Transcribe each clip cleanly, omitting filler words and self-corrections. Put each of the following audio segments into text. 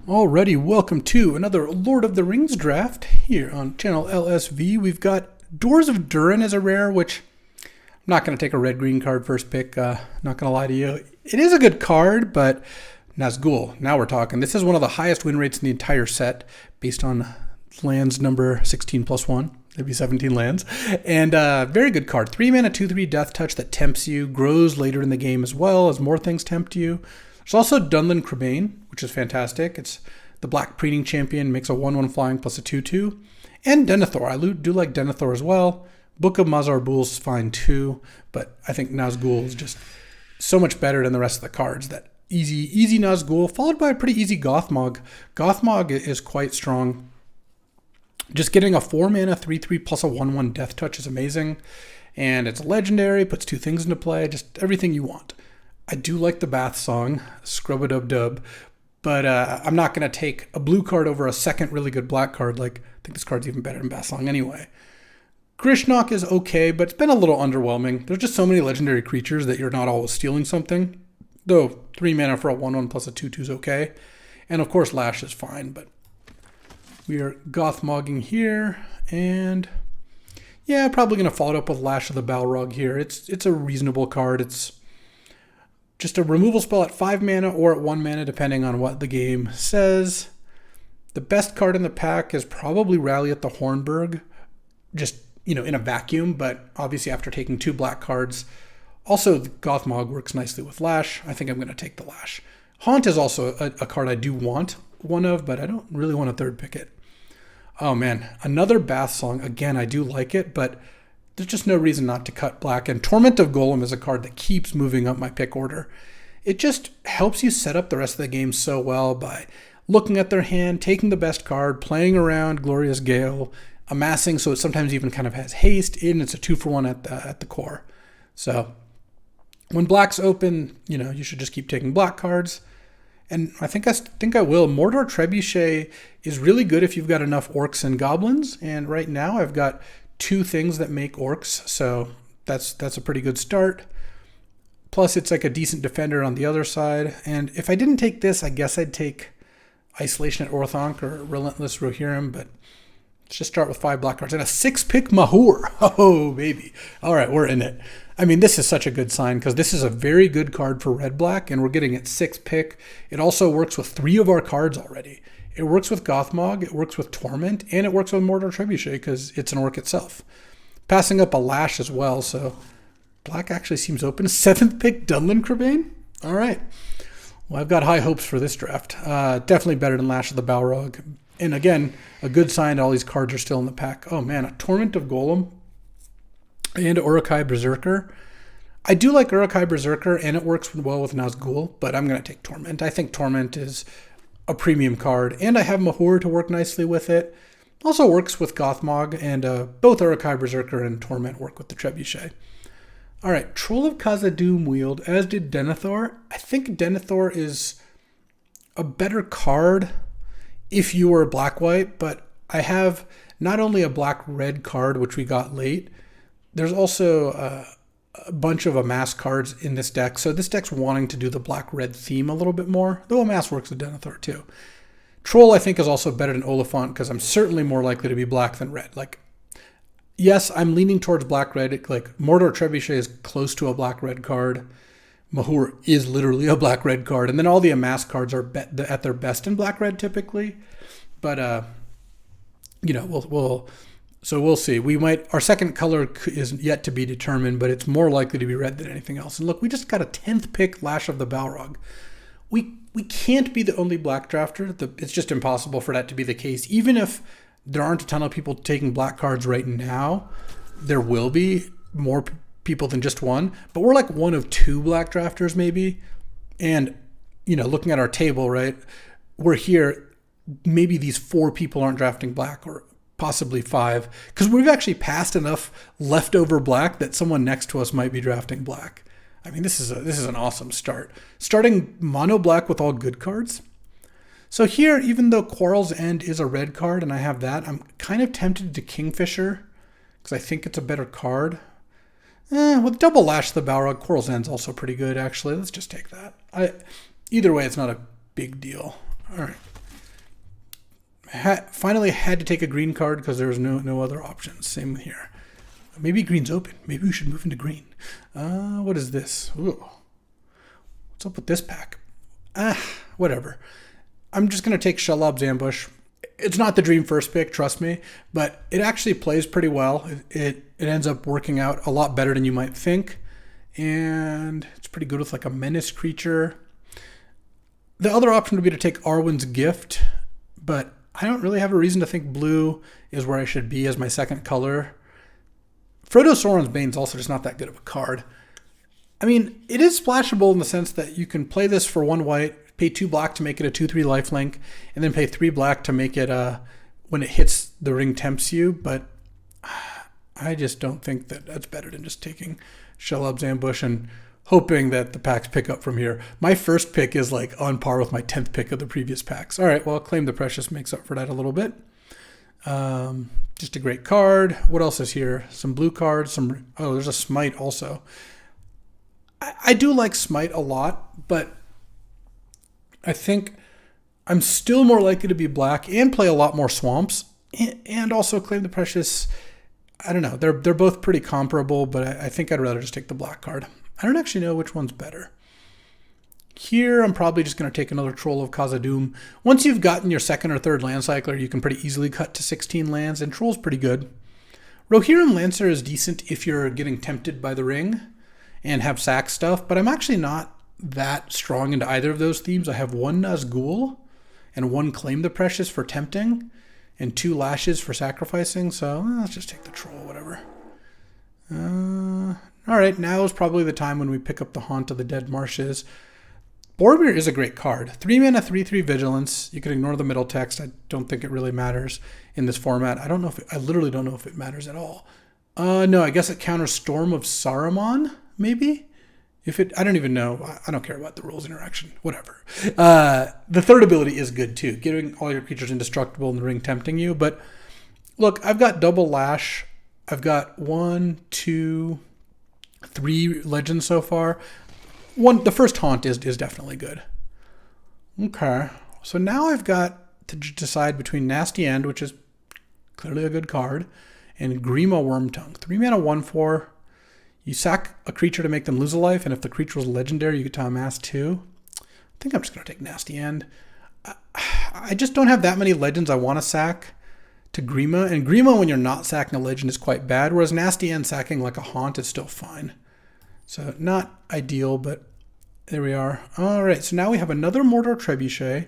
Alrighty, welcome to another Lord of the Rings draft here on channel LSV. We've got Doors of Durin as a rare, which I'm not going to take a red-green card first pick, not going to lie to you. It is a good card, but Nazgul, now we're talking. This is one of the highest win rates in the entire set based on lands number 16 plus 1. That'd be 17 lands. And very good card. 3 mana, 2/3 Death Touch that tempts you, grows later in the game as well as more things tempt you. There's also Dunlin Crebain, which is fantastic. It's the black preening champion, makes a 1/1 flying plus a 2/2. And Denethor. I do like Denethor as well. Book of Mazarbul is fine too, but I think Nazgul is just so much better than the rest of the cards. That easy Nazgul, followed by a pretty easy Gothmog. Gothmog is quite strong. Just getting a 4 mana 3/3 plus a 1/1 Death Touch is amazing. And it's legendary, puts 2 things into play, just everything you want. I do like the Bath Song, Scrub-a-Dub-Dub, but I'm not going to take a blue card over a second really good black card. Like, I think this card's even better than Bath Song anyway. Krishnok is okay, but it's been a little underwhelming. There's just so many legendary creatures that you're not always stealing something. Though 3 mana for a 1/1 plus a 2/2 is okay. And of course Lash is fine, but we are Gothmogging here, and yeah, probably going to follow it up with Lash of the Balrog here. It's a reasonable card. It's just a removal spell at 5 mana or at 1 mana, depending on what the game says. The best card in the pack is probably Rally at the Hornburg, just, in a vacuum, but obviously after taking 2 black cards. Also, the Gothmog works nicely with Lash. I think I'm going to take the Lash. Haunt is also a card I do want one of, but I don't really want to third pick it. Oh man, another Bath Song. Again, I do like it, but there's just no reason not to cut black. And Torment of Gollum is a card that keeps moving up my pick order. It just helps you set up the rest of the game so well by looking at their hand, taking the best card, playing around Glorious Gale, amassing so it sometimes even kind of has haste, and it's a 2-for-1 at the core. So when black's open, you should just keep taking black cards. And I think I will. Mordor Trebuchet is really good if you've got enough orcs and goblins. And right now I've got 2 things that make orcs, so that's a pretty good start. Plus it's like a decent defender on the other side. And if I didn't take this, I guess I'd take Isolation at Orthanc or Relentless Rohirrim, but let's just start with 5 black cards. And a 6-pick Mahur. Oh, baby. All right, we're in it. I mean, this is such a good sign because this is a very good card for red-black, and we're getting it 6-pick. It also works with 3 of our cards already. It works with Gothmog, it works with Torment, and it works with Mordor Trebuchet because it's an orc itself. Passing up a Lash as well, so black actually seems open. 7th pick, Dunlin Crebain? All right. Well, I've got high hopes for this draft. Definitely better than Lash of the Balrog. And again, a good sign that all these cards are still in the pack. Oh man, a Torment of Gollum and Uruk-hai Berserker. I do like Uruk-hai Berserker, and it works well with Nazgul, but I'm going to take Torment. I think Torment is a premium card, and I have Mahur to work nicely with it. Also works with Gothmog, and both Uruk-hai Berserker and Torment work with the Trebuchet. All right, Troll of Khazad-dûm Wield, as did Denethor. I think Denethor is a better card if you were black-white, but I have not only a black-red card, which we got late, there's also a bunch of Amass cards in this deck. So this deck's wanting to do the black-red theme a little bit more, though Amass works with Denethor too. Troll, I think, is also better than Oliphant because I'm certainly more likely to be black than red. Like, yes, I'm leaning towards black-red. Like, Mordor Trebuchet is close to a black-red card. Mahur is literally a black-red card. And then all the Amass cards are at their best in black-red typically. But, we'll see. Our second color is yet to be determined, but it's more likely to be red than anything else. And look, we just got a 10th pick Lash of the Balrog. We can't be the only black drafter. It's just impossible for that to be the case. Even if there aren't a ton of people taking black cards right now, there will be more people than just one. But we're like one of 2 black drafters maybe. And, looking at our table, right, we're here. Maybe these 4 people aren't drafting black, or possibly 5, because we've actually passed enough leftover black that someone next to us might be drafting black. I mean, this is an awesome start. Starting mono black with all good cards. So here, even though Quarrel's End is a red card and I have that, I'm kind of tempted to Kingfisher because I think it's a better card. With double Lash the Balrog, Quarrel's End's also pretty good actually. Let's just take that. Either way, it's not a big deal. All right. Finally had to take a green card because there was no other options. Same here. Maybe green's open. Maybe we should move into green. What is this? Ooh. What's up with this pack? Whatever. I'm just going to take Shelob's Ambush. It's not the dream first pick, trust me, but it actually plays pretty well. It ends up working out a lot better than you might think, and it's pretty good with like a menace creature. The other option would be to take Arwen's Gift, but I don't really have a reason to think blue is where I should be as my second color. Frodo Sauron's Bane's also just not that good of a card. I mean, it is splashable in the sense that you can play this for 1 white, pay 2 black to make it a 2/3 lifelink, and then pay 3 black to make it when it hits the ring tempts you, but I just don't think that that's better than just taking Shelob's Ambush and hoping that the packs pick up from here. My first pick is like on par with my 10th pick of the previous packs. All right, well, Claim the Precious makes up for that a little bit. Just a great card. What else is here? Some blue cards. There's a Smite also. I do like Smite a lot, but I think I'm still more likely to be black and play a lot more swamps and also Claim the Precious. I don't know. They're both pretty comparable, but I think I'd rather just take the black card. I don't actually know which one's better. Here, I'm probably just going to take another Troll of Khazad-dûm. Once you've gotten your second or third land cycler, you can pretty easily cut to 16 lands, and Troll's pretty good. Rohirrim Lancer is decent if you're getting tempted by the ring and have sack stuff, but I'm actually not that strong into either of those themes. I have 1 Nazgul and 1 Claim the Precious for tempting and 2 Lashes for sacrificing, so let's just take the Troll, whatever. All right, now is probably the time when we pick up the Haunt of the Dead Marshes. Boromir is a great card. 3 mana, 3/3 Vigilance. You can ignore the middle text. I don't think it really matters in this format. I literally don't know if it matters at all. No, I guess it counters Storm of Saruman, maybe? I don't even know. I don't care about the rules interaction. Whatever. The third ability is good too. Getting all your creatures indestructible and the ring tempting you. But look, I've got double Lash. I've got 1, 2, 3 legends so far. The first Haunt is definitely good. Okay. So now I've got to decide between Nasty End, which is clearly a good card, and Grima Wormtongue. 3 mana, 1/4. You sack a creature to make them lose a life, and if the creature was legendary, you get to amass 2. I think I'm just going to take Nasty End. I just don't have that many legends I want to sack to Grima, and Grima, when you're not sacking a legend, is quite bad, whereas Nasty End sacking like a Haunt is still fine. So not ideal, but there we are. All right, so now we have another Mordor Trebuchet,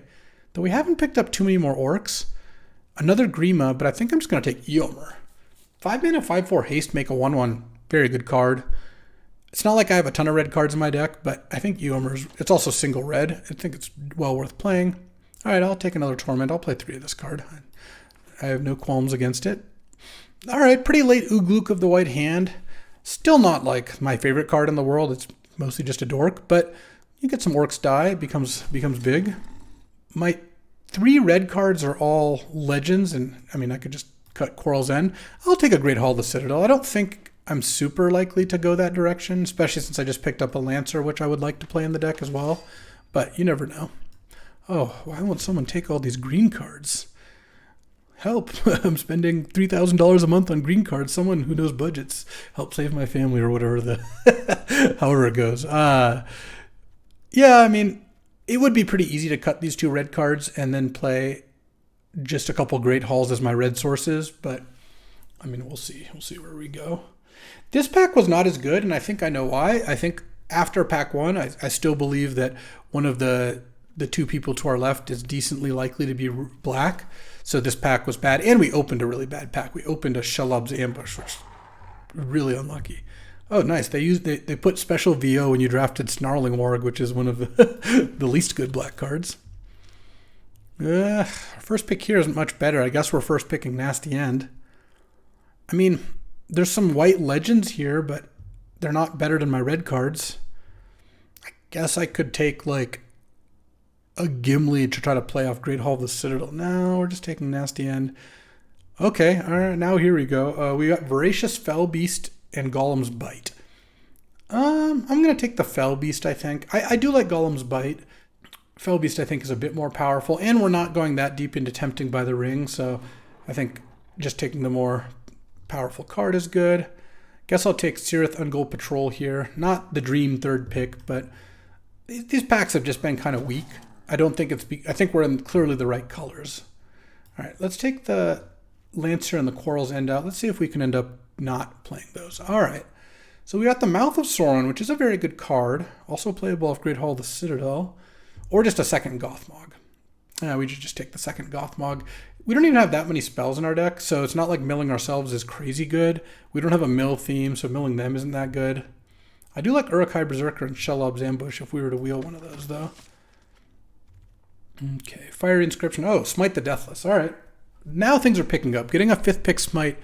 though we haven't picked up too many more orcs. Another Grima, but I think I'm just going to take Eomer. 5 mana, 5/4 haste, make a 1/1. Very good card. It's not like I have a ton of red cards in my deck, but I think it's also single red. I think it's well worth playing. All right, I'll take another Torment. I'll play 3 of this card. I have no qualms against it. All right, pretty late Ugluk of the White Hand. Still not like my favorite card in the world. It's mostly just a dork, but you get some orcs die, it becomes big. My 3 red cards are all legends, and I mean I could just cut Quarrel's End. I'll take a Great Hall of the Citadel. I don't think I'm super likely to go that direction, especially since I just picked up a Lancer, which I would like to play in the deck as well. But you never know. Oh, why won't someone take all these green cards? Help, I'm spending $3,000 a month on green cards. Someone who knows budgets, help save my family or whatever however it goes. Yeah, I mean, it would be pretty easy to cut these 2 red cards and then play just a couple Great Halls as my red sources, but I mean, we'll see. We'll see where we go. This pack was not as good, and I think I know why. I think after pack 1, I still believe that one of the 2 people to our left is decently likely to be black. So this pack was bad, and we opened a really bad pack. We opened a Shelob's Ambush, which was really unlucky. Oh, nice. They put special VO when you drafted Snarling Warg, which is one of the least good black cards. First pick here isn't much better. I guess we're first picking Nasty End. I mean, there's some white legends here, but they're not better than my red cards. I guess I could take like a Gimli to try to play off Great Hall of the Citadel. No, we're just taking Nasty End. Okay, all right, now here we go. We got Voracious Fell Beast and Gollum's Bite. I'm going to take the Fell Beast, I think. I do like Gollum's Bite. Fell Beast, I think, is a bit more powerful, and we're not going that deep into Tempting by the Ring, so I think just taking the more powerful card is good. Guess I'll take Cirith Ungol Patrol here. Not the dream third pick, but these packs have just been kind of weak. I don't think it's... I think we're in clearly the right colors. All right, let's take the Lancer and the Quarrel's End out. Let's see if we can end up not playing those. All right. So we got the Mouth of Sauron, which is a very good card. Also playable off Great Hall of the Citadel. Or just a second Gothmog. We should just take the second Gothmog. We don't even have that many spells in our deck, so it's not like milling ourselves is crazy good. We don't have a mill theme, so milling them isn't that good. I do like Uruk-hai Berserker and Shelob's Ambush if we were to wheel one of those, though. Okay, Fiery Inscription. Oh, Smite the Deathless. All right. Now things are picking up. Getting a 5th pick Smite.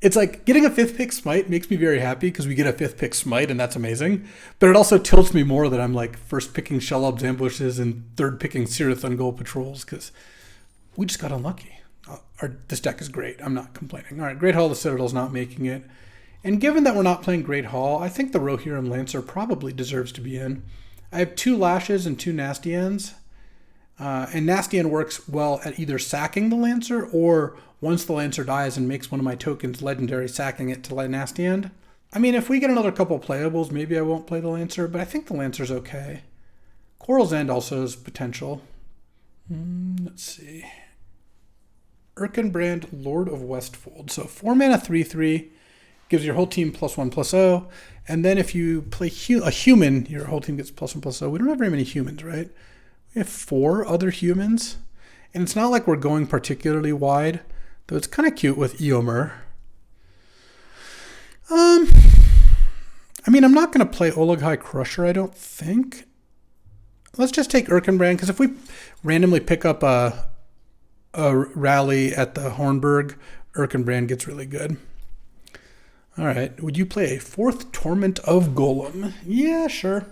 It's like getting a 5th pick Smite makes me very happy because we get a 5th pick Smite and that's amazing. But it also tilts me more that I'm like first picking Shelob's Ambushes and third picking Cirith Ungol Patrols because we just got unlucky. This deck is great. I'm not complaining. All right, Great Hall of the Citadel's not making it. And given that we're not playing Great Hall, I think the Rohirrim Lancer probably deserves to be in. I have 2 Lashes and 2 Nasty Ends. And Nasty End works well at either sacking the Lancer or once the Lancer dies and makes one of my tokens legendary, sacking it to Nasty End. I mean, if we get another couple playables, maybe I won't play the Lancer, but I think the Lancer's okay. Quarrel's End also has potential. Let's see. Erkenbrand, Lord of Westfold. So 4 mana, 3/3. Gives your whole team +1/+0. And then if you play a human, your whole team gets +1/+0. We don't have very many humans, right? We have 4 other humans. And it's not like we're going particularly wide, though it's kind of cute with Eomer. I mean, I'm not going to play Olaghai Crusher, I don't think. Let's just take Erkenbrand, because if we randomly pick up a rally at the Hornburg, Erkenbrand gets really good. All right, would you play a 4th Torment of Gollum? Yeah, sure.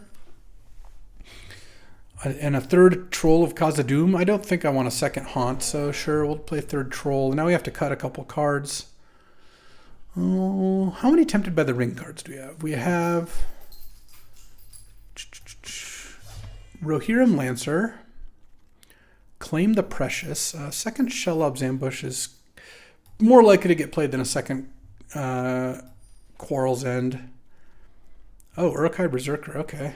And a 3rd Troll of Khazad-dûm. I don't think I want a 2nd Haunt, so sure, we'll play 3rd Troll. Now we have to cut a couple cards. Oh, how many Tempted by the Ring cards do we have? We have Rohirrim Lancer, Claim the Precious. 2nd Shelob's Ambush is more likely to get played than a 2nd Quarrel's End. Oh, Uruk-hai Berserker, okay.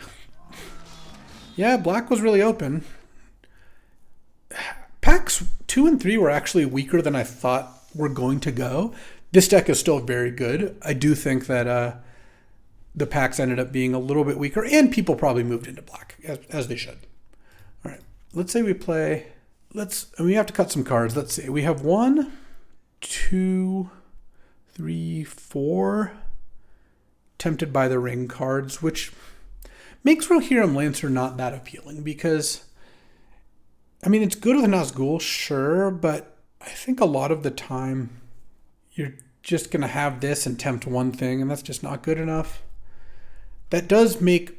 Yeah, black was really open. Packs 2 and 3 were actually weaker than I thought were going to go. This deck is still very good. I do think that the packs ended up being a little bit weaker, and people probably moved into black, as they should. All right, let's say we play... we have to cut some cards. Let's see. We have 1, 2, 3, 4 Tempted by the Ring cards, which... makes Rohirrim Lancer not that appealing because, I mean, it's good with Nazgul, sure, but I think a lot of the time you're just going to have this and tempt one thing, and that's just not good enough. That does make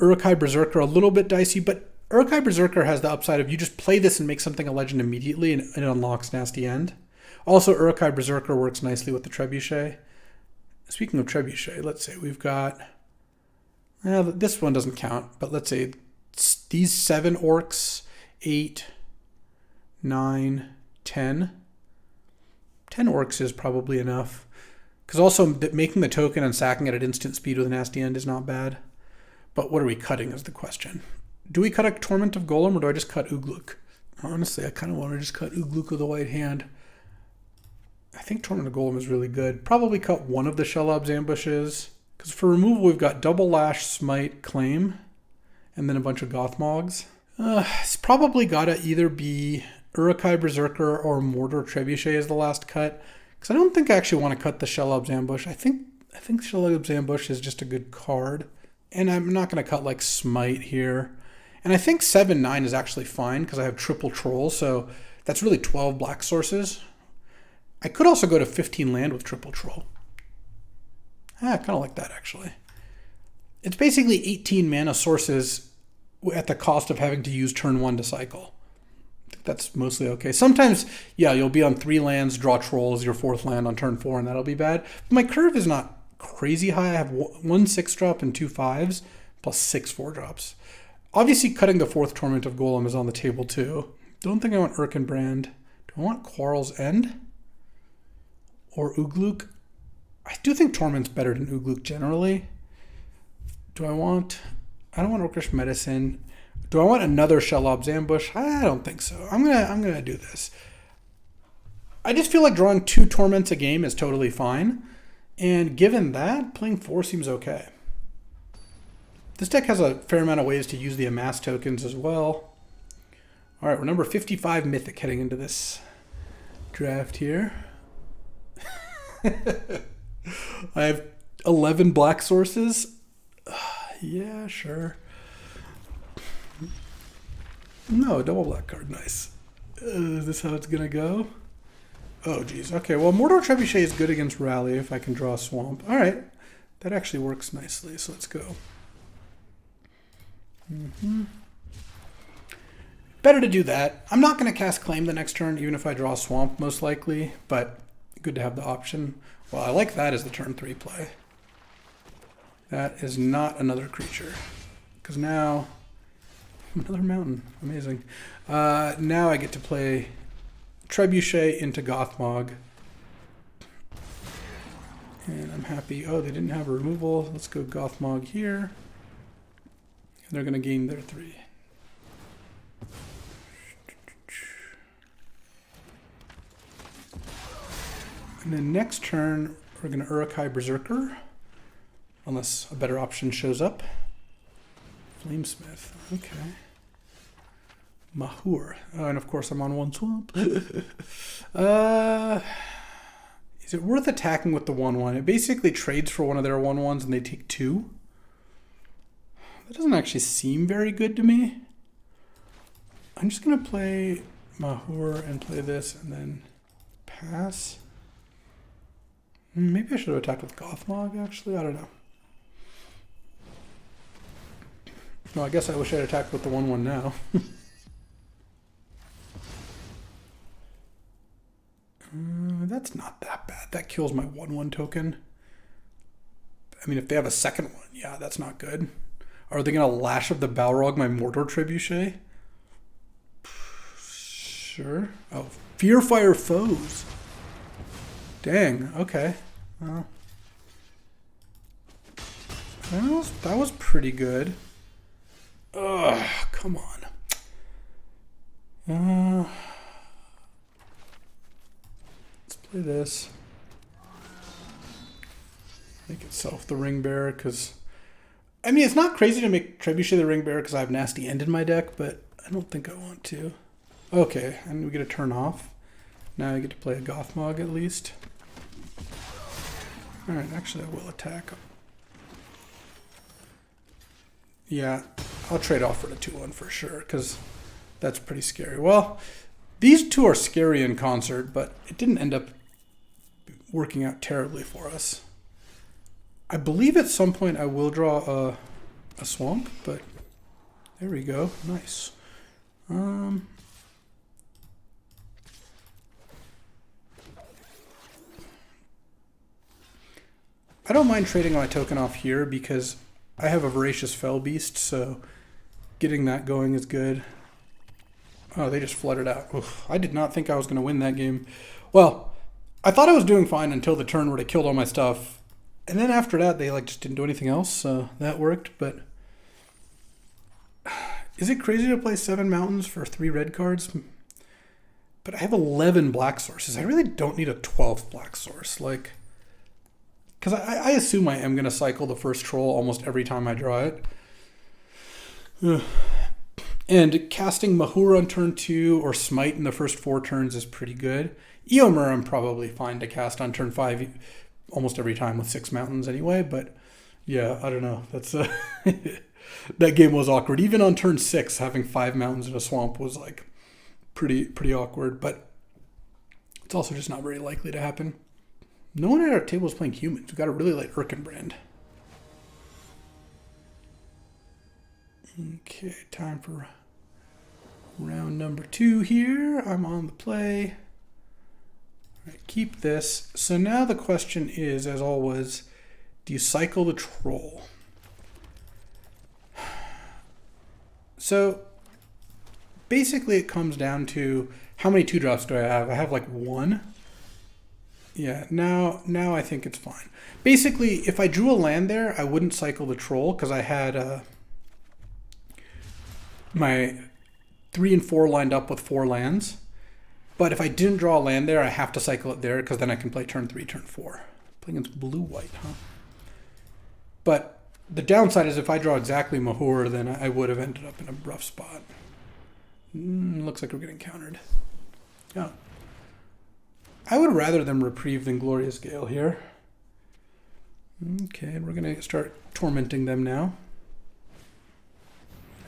Uruk-hai Berserker a little bit dicey, but Uruk-hai Berserker has the upside of you just play this and make something a legend immediately, and it unlocks Nasty End. Also, Uruk-hai Berserker works nicely with the Trebuchet. Speaking of Trebuchet, let's say we've got... this one doesn't count, but let's say these 7 orcs, 8, 9, 10. 10 orcs is probably enough. Because also making the token and sacking it at instant speed with a Nasty End is not bad. But what are we cutting is the question. Do we cut a Torment of Gollum or do I just cut Ugluk? Honestly, I kind of want to just cut Ugluk with a white hand. I think Torment of Gollum is really good. Probably cut one of the Shelob's Ambushes. Because for removal, we've got Double Lash, Smite, Claim, and then a bunch of Gothmogs. It's probably got to either be Uruk-hai Berserker or Mordor Trebuchet as the last cut. Because I don't think I actually want to cut the Shelob's Ambush. I think Shelob's Ambush is just a good card. And I'm not going to cut like Smite here. And I think 7/9 is actually fine because I have triple Troll. So that's really 12 black sources. I could also go to 15 land with triple Troll. I kind of like that, actually. It's basically 18 mana sources at the cost of having to use turn 1 to cycle. I think that's mostly okay. Sometimes, yeah, you'll be on 3 lands, draw Trolls, your 4th land on turn 4, and that'll be bad. But my curve is not crazy high. I have 1 6-drop and 2 5s, plus 6 4-drops. Obviously, cutting the 4th Torment of Gollum is on the table too. Don't think I want Erkenbrand. Do I want Quarrel's End? Or Ugluk? I do think Torment's better than Ugluk generally. I don't want Orcish Medicine. Do I want another Shelob's Ambush? I don't think so. I'm gonna do this. I just feel like drawing 2 Torments a game is totally fine. And given that, playing 4 seems okay. This deck has a fair amount of ways to use the Amass tokens as well. All right, we're number 55 Mythic heading into this draft here. I have 11 black sources. Yeah, sure. No, double black card, nice. Is this how it's gonna go? Oh, geez. Okay, well, Mordor Trebuchet is good against Rally if I can draw a Swamp. All right, that actually works nicely, so let's go. Better to do that. I'm not going to cast Claim the next turn, even if I draw a Swamp, most likely, but good to have the option. Well, I like that as the turn 3 play. That is not another creature, because now, another mountain, amazing. Now I get to play Trebuchet into Gothmog. And I'm happy. Oh, they didn't have a removal. Let's go Gothmog here. And they're going to gain their 3. And then next turn, we're going to Uruk-hai Berserker. Unless a better option shows up. Flamesmith. Okay. Mahur. Oh, and of course I'm on 1 swamp. Is it worth attacking with the 1/1? It basically trades for one of their 1/1s and they take 2. That doesn't actually seem very good to me. I'm just going to play Mahur and play this and then pass. Maybe I should have attacked with Gothmog, actually. I don't know. No, I guess I wish I had attacked with the 1/1 now. That's not that bad. That kills my 1/1 token. I mean, if they have a second one, yeah, that's not good. Are they going to Lash of the Balrog my Mordor Trebuchet? Sure. Oh, Fearfire Foes. Dang, okay. Well, that was pretty good. Ugh, come on. Let's play this. Make itself the Ring Bearer, because... I mean, it's not crazy to make Trebuchet the Ring Bearer because I have Nasty End in my deck, but I don't think I want to. Okay, and we get a turn off. Now I get to play a Gothmog at least. Alright, actually I will attack. Yeah, I'll trade off for the 2/1 for sure, because that's pretty scary. Well, these two are scary in concert, but it didn't end up working out terribly for us. I believe at some point I will draw a swamp, but there we go. Nice. I don't mind trading my token off here because I have a Voracious Fell Beast, so getting that going is good. Oh, they just flooded out. Oof, I did not think I was going to win that game. Well, I thought I was doing fine until the turn where they killed all my stuff. And then after that, they just didn't do anything else, so that worked. But is it crazy to play 7 mountains for 3 red cards? But I have 11 black sources. I really don't need a 12th black source. Because I assume I am going to cycle the first troll almost every time I draw it. And casting Mahur on turn 2 or Smite in the first 4 turns is pretty good. Eomer I'm probably fine to cast on turn 5 almost every time with 6 mountains anyway. But yeah, I don't know. That's that game was awkward. Even on turn 6, having 5 mountains in a swamp was pretty awkward. But it's also just not very likely to happen. No one at our table is playing humans. We've got a really late Erkenbrand. Okay, time for round number 2 here. I'm on the play. All right, keep this. So now the question is, as always, do you cycle the troll? So basically it comes down to how many 2-drops do I have? I have like 1. Yeah, now I think it's fine. Basically, if I drew a land there, I wouldn't cycle the troll because I had my 3 and 4 lined up with 4 lands. But if I didn't draw a land there, I have to cycle it there because then I can play turn 3, turn 4. Playing against blue-white, huh? But the downside is if I draw exactly Mahur, then I would have ended up in a rough spot. Looks like we're getting countered. Oh. I would rather them reprieve than Glorious Gale here. Okay, we're going to start tormenting them now.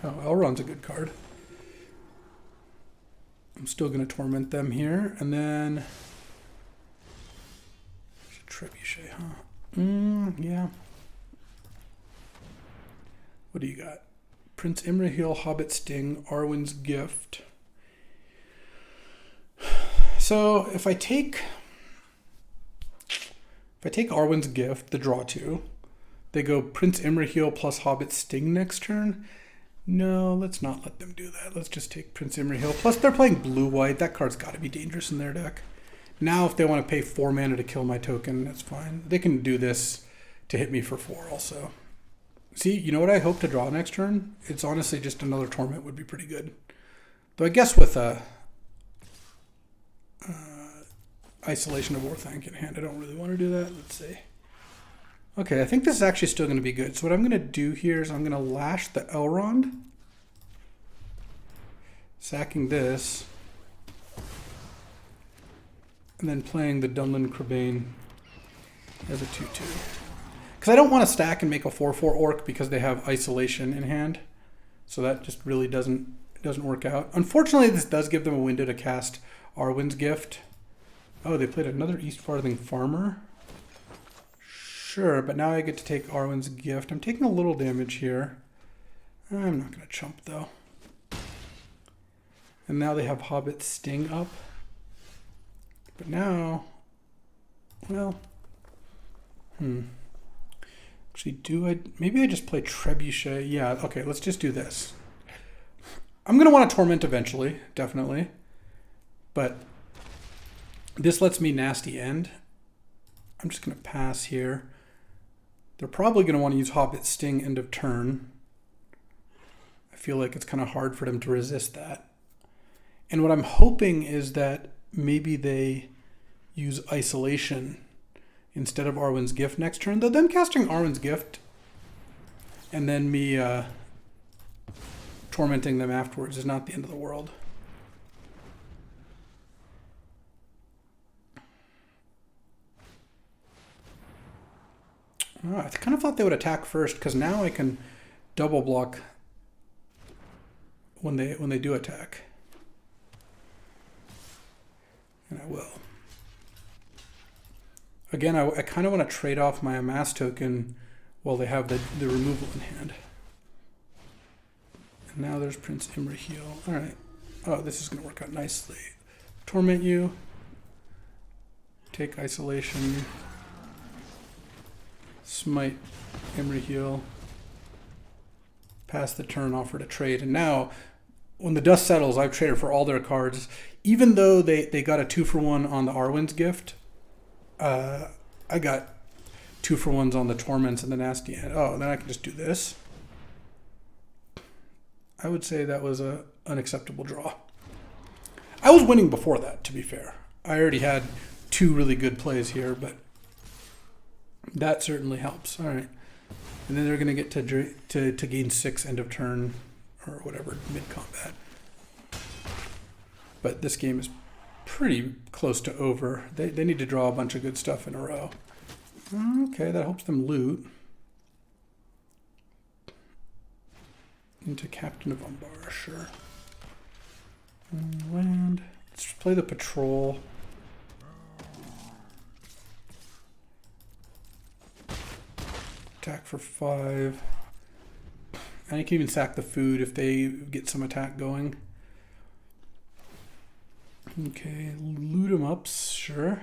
Oh, Elrond's a good card. I'm still going to torment them here. And then... Trebuchet, huh? Yeah. What do you got? Prince Imrahil, Hobbit Sting, Arwen's Gift. So if I take Arwen's Gift, the draw 2, they go Prince Imrahil plus Hobbit Sting next turn. No, let's not let them do that. Let's just take Prince Imrahil. Plus they're playing blue-white. That card's got to be dangerous in their deck. Now if they want to pay 4 mana to kill my token, that's fine. They can do this to hit me for 4 also. See, you know what I hope to draw next turn? It's honestly just another Torment would be pretty good. Though I guess with Isolation of Orthanc in hand, I don't really want to do that. Let's see. Okay, I think this is actually still going to be good. So what I'm going to do here is I'm going to lash the Elrond. Sacking this. And then playing the Dunlin Crebain as a 2/2. Because I don't want to stack and make a 4/4 orc because they have Isolation in hand. So that just really doesn't work out. Unfortunately, this does give them a window to cast Arwen's Gift. Oh, they played another East Farthing Farmer. Sure, but now I get to take Arwen's Gift. I'm taking a little damage here. I'm not going to chump, though. And now they have Hobbit Sting up. But now, well, Actually, maybe I just play Trebuchet. Yeah, okay, let's just do this. I'm going to want to Torment eventually, definitely. But this lets me nasty end. I'm just going to pass here. They're probably going to want to use Hobbit Sting end of turn. I feel like it's kind of hard for them to resist that. And what I'm hoping is that maybe they use Isolation instead of Arwen's Gift next turn. Though them casting Arwen's Gift and then me tormenting them afterwards is not the end of the world. Oh, I kind of thought they would attack first because now I can double block when they do attack. And I will. Again, I kind of want to trade off my Amass token while they have the removal in hand. And now there's Prince Imrahil. All right. Oh, this is going to work out nicely. Torment you. Take Isolation. Smite Imrahil. Pass the turn, offer to trade. And now, when the dust settles, I've traded for all their cards. Even though they got a 2-for-1 on the Arwen's Gift, I got 2-for-1s on the Torments and the Nasty End. Oh, then I can just do this. I would say that was an unacceptable draw. I was winning before that, to be fair. I already had 2 really good plays here, but that certainly helps. All right. And then they're going to get to gain 6 end of turn or whatever, mid-combat. But this game is pretty close to over. They need to draw a bunch of good stuff in a row. Okay, that helps them loot. Into Captain of Umbar, sure. Land. Let's play the patrol. Attack for 5. And you can even sack the food if they get some attack going. Okay, loot them up, sure.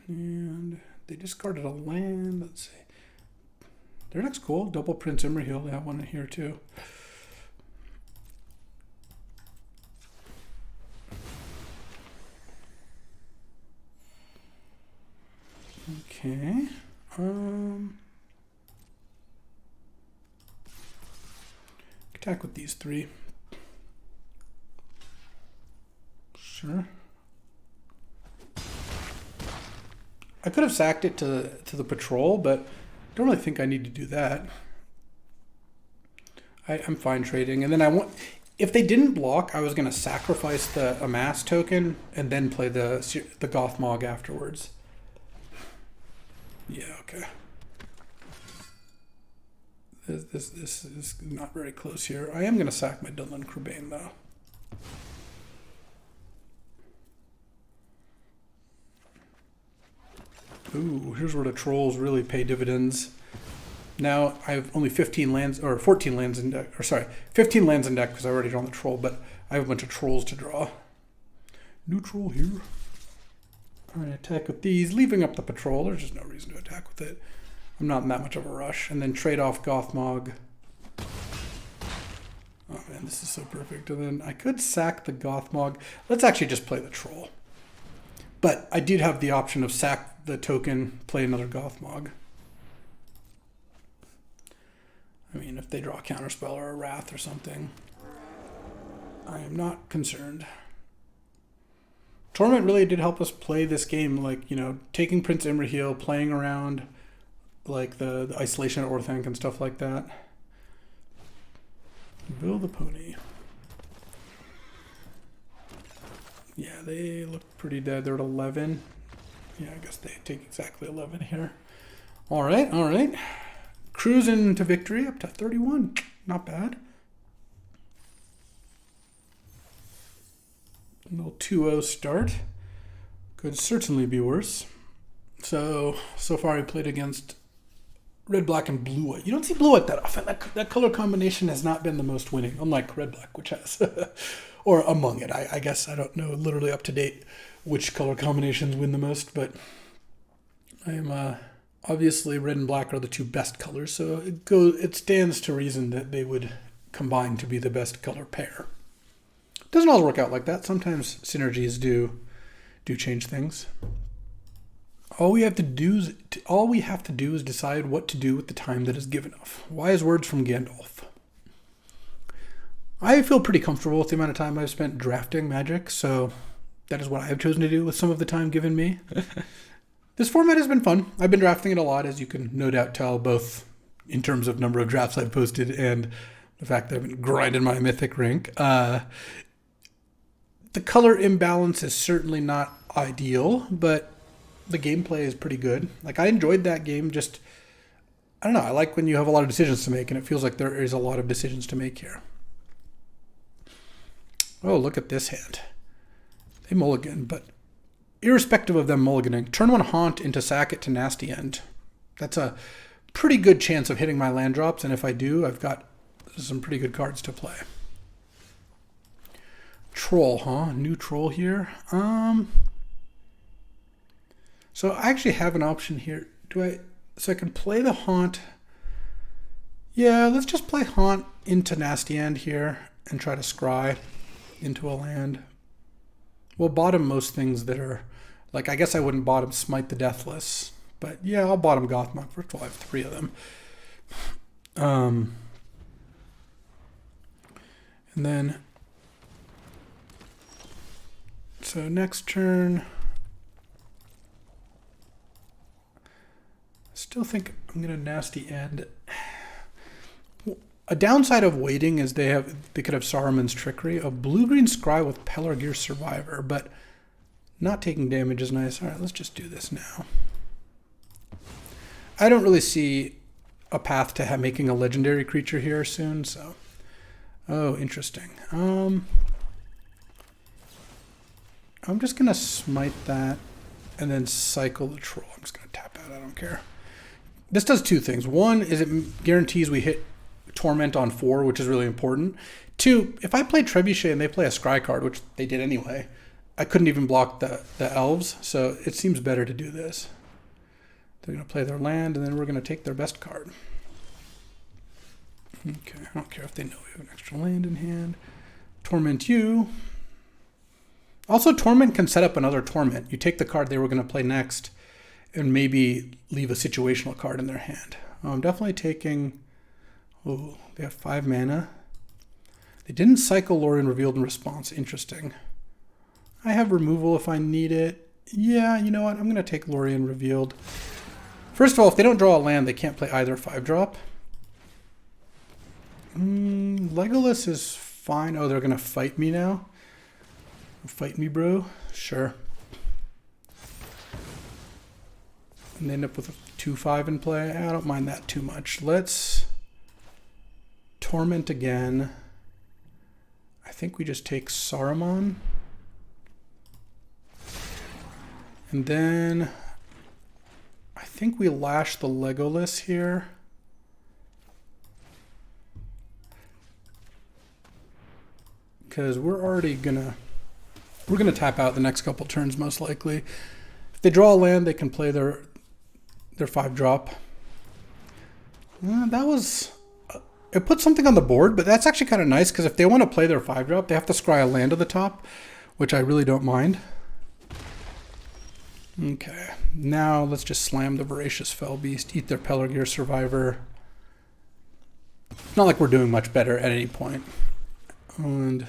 And they discarded a land, let's see. Their deck's cool. Double Prince Imrahil. They have one in here too. Okay. Attack with these three. Sure. I could have sacked it to the patrol, but don't really think I need to do that. I'm fine trading. And then if they didn't block, I was going to sacrifice the amass token and then play the Gothmog afterwards. Yeah, okay. This is not very close here. I am going to sack my Dunlin Crebain, though. Ooh, here's where the trolls really pay dividends. Now I have only 15 lands, or 14 lands in deck, or sorry, 15 lands in deck because I already drawn the troll, but I have a bunch of trolls to draw. New troll here. I'm going to attack with these, leaving up the patrol. There's just no reason to attack with it. I'm not in that much of a rush. And then trade off Gothmog. Oh man, this is so perfect. And then I could sack the Gothmog. Let's actually just play the troll. But I did have the option of sack the token, play another Gothmog. I mean, if they draw a Counterspell or a Wrath or something, I am not concerned. Torment really did help us play this game, like, you know, taking Prince Imrahil, playing around, like the Isolation at Orthanc and stuff like that. Bill the Pony. Yeah, they look pretty dead. They're at 11. Yeah, I guess they take exactly 11 here. All right, all right. Cruising to victory up to 31. Not bad. A little 2-0 start. Could certainly be worse. So far I played against red, black, and blue white. You don't see blue white that often. That color combination has not been the most winning, unlike red, black, which has. Or among it. I guess I don't know literally up to date which color combinations win the most, but I am obviously red and black are the two best colors, so it stands to reason that they would combine to be the best color pair. Doesn't always work out like that. Sometimes synergies do change things. All we have to do is decide what to do with the time that is given us. Wise words from Gandalf. I feel pretty comfortable with the amount of time I've spent drafting Magic, so that is what I have chosen to do with some of the time given me. This format has been fun. I've been drafting it a lot, as you can no doubt tell, both in terms of number of drafts I've posted and the fact that I've been grinding my Mythic rank. The color imbalance is certainly not ideal, but the gameplay is pretty good. Like, I enjoyed that game, just, I don't know, I like when you have a lot of decisions to make, and it feels like there is a lot of decisions to make here. Oh, look at this hand. They mulligan, but irrespective of them mulliganing, turn one Haunt into sack it to Nasty End. That's a pretty good chance of hitting my land drops, and if I do, I've got some pretty good cards to play. Troll, huh? New troll here. So I actually have an option here. So I can play the Haunt. Yeah, let's just play Haunt into Nasty End here and try to scry into a land. We'll bottom most things that are, like, I guess I wouldn't bottom Smite the Deathless, but yeah, I'll bottom Gothmog. First of all, I have 3 of them. And then, so next turn, I still think I'm going to Nasty End. A downside of waiting is they could have Saruman's Trickery. A blue-green scry with Pelargir Survivor, but not taking damage is nice. All right, let's just do this now. I don't really see a path to making a legendary creature here soon, so. Oh, interesting. I'm just going to smite that and then cycle the troll. I'm just going to tap out. I don't care. This does 2 things. One is it guarantees we hit Torment on 4, which is really important. 2, if I play Trebuchet and they play a scry card, which they did anyway, I couldn't even block the elves, so it seems better to do this. They're going to play their land, and then we're going to take their best card. Okay, I don't care if they know we have an extra land in hand. Torment you. Also, Torment can set up another Torment. You take the card they were going to play next and maybe leave a situational card in their hand. I'm definitely taking... Oh, they have 5 mana. They didn't cycle Lorien Revealed in response. Interesting. I have removal if I need it. Yeah, you know what? I'm going to take Lorien Revealed. First of all, if they don't draw a land, they can't play either 5-drop. Legolas is fine. Oh, they're going to fight me now? Fight me, bro? Sure. And they end up with a 2/5 in play. I don't mind that too much. Let's Torment again. I think we just take Saruman. And then I think we lash the Legolas here. Because we're already gonna tap out the next couple turns most likely. If they draw a land, they can play their 5-drop. That was... It put something on the board, but that's actually kind of nice because if they want to play their 5-drop, they have to scry a land to the top, which I really don't mind. Okay, now let's just slam the Voracious Fellbeast, eat their Pelargir Survivor. Not like we're doing much better at any point. And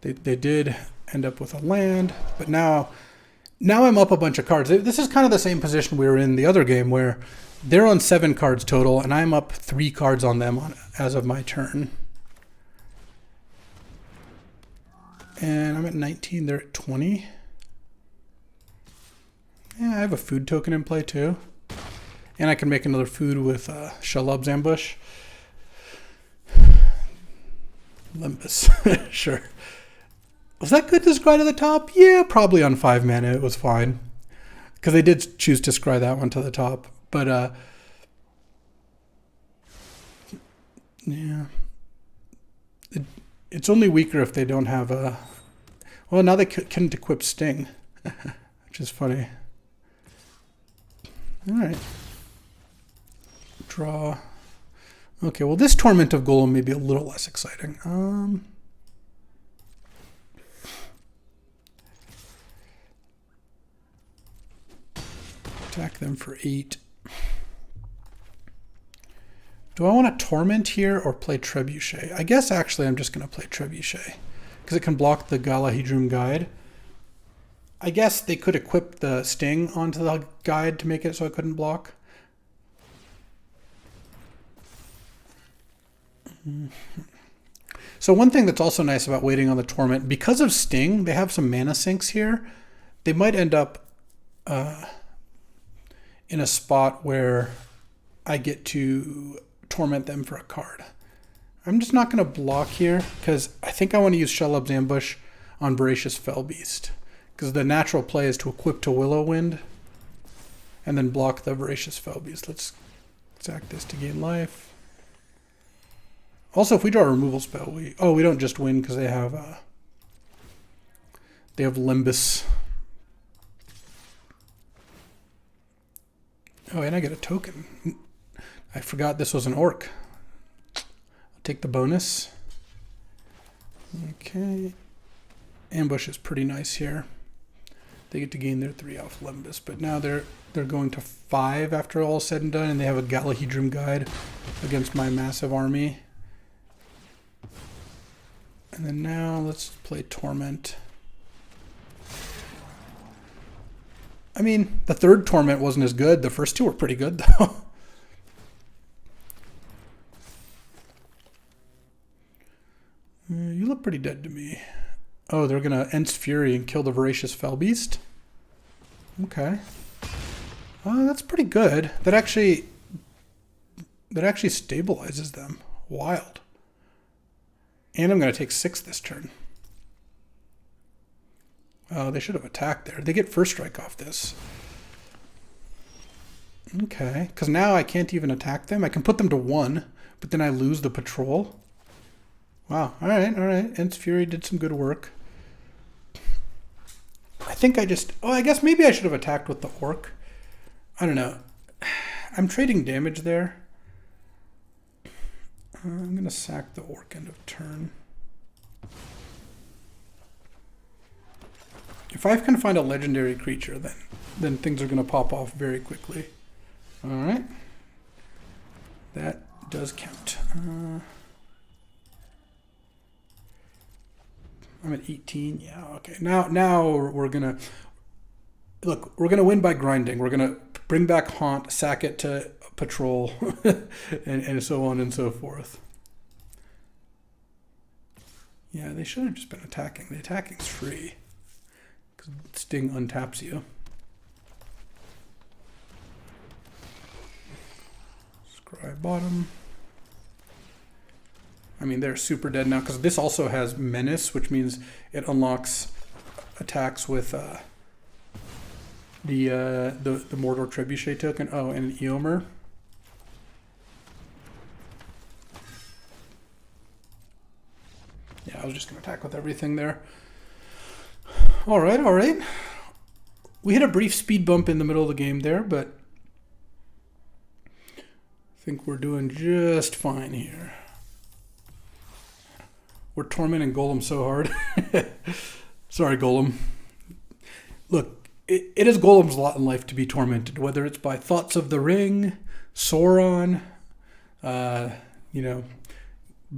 they did end up with a land, but now I'm up a bunch of cards. This is kind of the same position we were in the other game where they're on 7 cards total, and I'm up 3 cards on them as of my turn. And I'm at 19, they're at 20. Yeah, I have a food token in play too. And I can make another food with Shelob's Ambush. Limbus, sure. Was that good to scry to the top? Yeah, probably on 5 mana, it was fine. Because they did choose to scry that one to the top. But, yeah. It's only weaker if they don't have a... Well, now they can equip Sting, which is funny. All right. Draw. Okay, well, this Torment of Gollum may be a little less exciting. Attack them for 8. Do I want to Torment here or play Trebuchet? I guess actually I'm just going to play Trebuchet because it can block the Galahidrum Guide. I guess they could equip the Sting onto the guide to make it so I couldn't block. So one thing that's also nice about waiting on the Torment, because of Sting, they have some mana sinks here. They might end up in a spot where I get to Torment them for a card. I'm just not going to block here because I think I want to use Shelob's Ambush on Voracious Fellbeast because the natural play is to equip to Willowwind and then block the Voracious Fellbeast. Let's sack this to gain life. Also, if we draw a removal spell, we don't just win because they have Limbus. Oh, and I get a token. I forgot this was an orc. I'll take the bonus. Okay. Ambush is pretty nice here. They get to gain their 3 off Limbus, but now they're going to 5 after all said and done, and they have a Galahidrum Guide against my massive army. And then now let's play Torment. I mean, the third Torment wasn't as good. The first 2 were pretty good, though. You look pretty dead to me. Oh, they're going to Ents Fury and kill the Voracious Fellbeast? Okay. Oh, that's pretty good. That actually stabilizes them. Wild. And I'm going to take 6 this turn. Oh, they should have attacked there. They get first strike off this. Okay, because now I can't even attack them. I can put them to 1, but then I lose the patrol. Wow, all right. Ents Fury did some good work. I think I guess maybe I should have attacked with the orc. I don't know. I'm trading damage there. I'm going to sack the Orc end of turn. If I can find a legendary creature, then things are going to pop off very quickly. All right. That does count. I'm at 18. Yeah, okay. Now we're gonna look. We're gonna win by grinding. We're gonna bring back Haunt, sack it to Patrol, and so on and so forth. Yeah, they should have just been attacking. The attacking's free because Sting untaps you. Scry bottom. I mean, they're super dead now because this also has Menace, which means it unlocks attacks with the Mordor Trebuchet token. Oh, and an Eomer. Yeah, I was just going to attack with everything there. All right, all right. We hit a brief speed bump in the middle of the game there, but I think we're doing just fine here. We're tormenting Gollum so hard. Sorry, Gollum. Look, it is Gollum's lot in life to be tormented, whether it's by thoughts of the ring, Sauron, you know,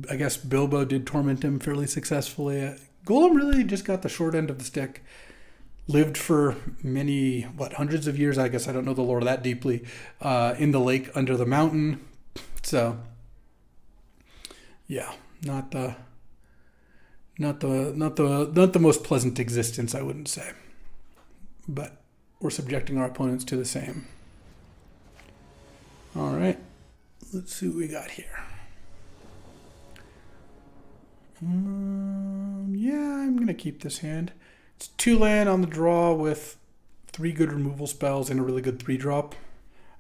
I guess Bilbo did torment him fairly successfully. Gollum really just got the short end of the stick. Lived for many, hundreds of years, I guess. I don't know the lore that deeply. In the lake under the mountain. So, yeah, not the most pleasant existence, I wouldn't say. But we're subjecting our opponents to the same. All right, let's see what we got here. Yeah, I'm going to keep this hand. It's 2 land on the draw with 3 good removal spells and a really good 3-drop.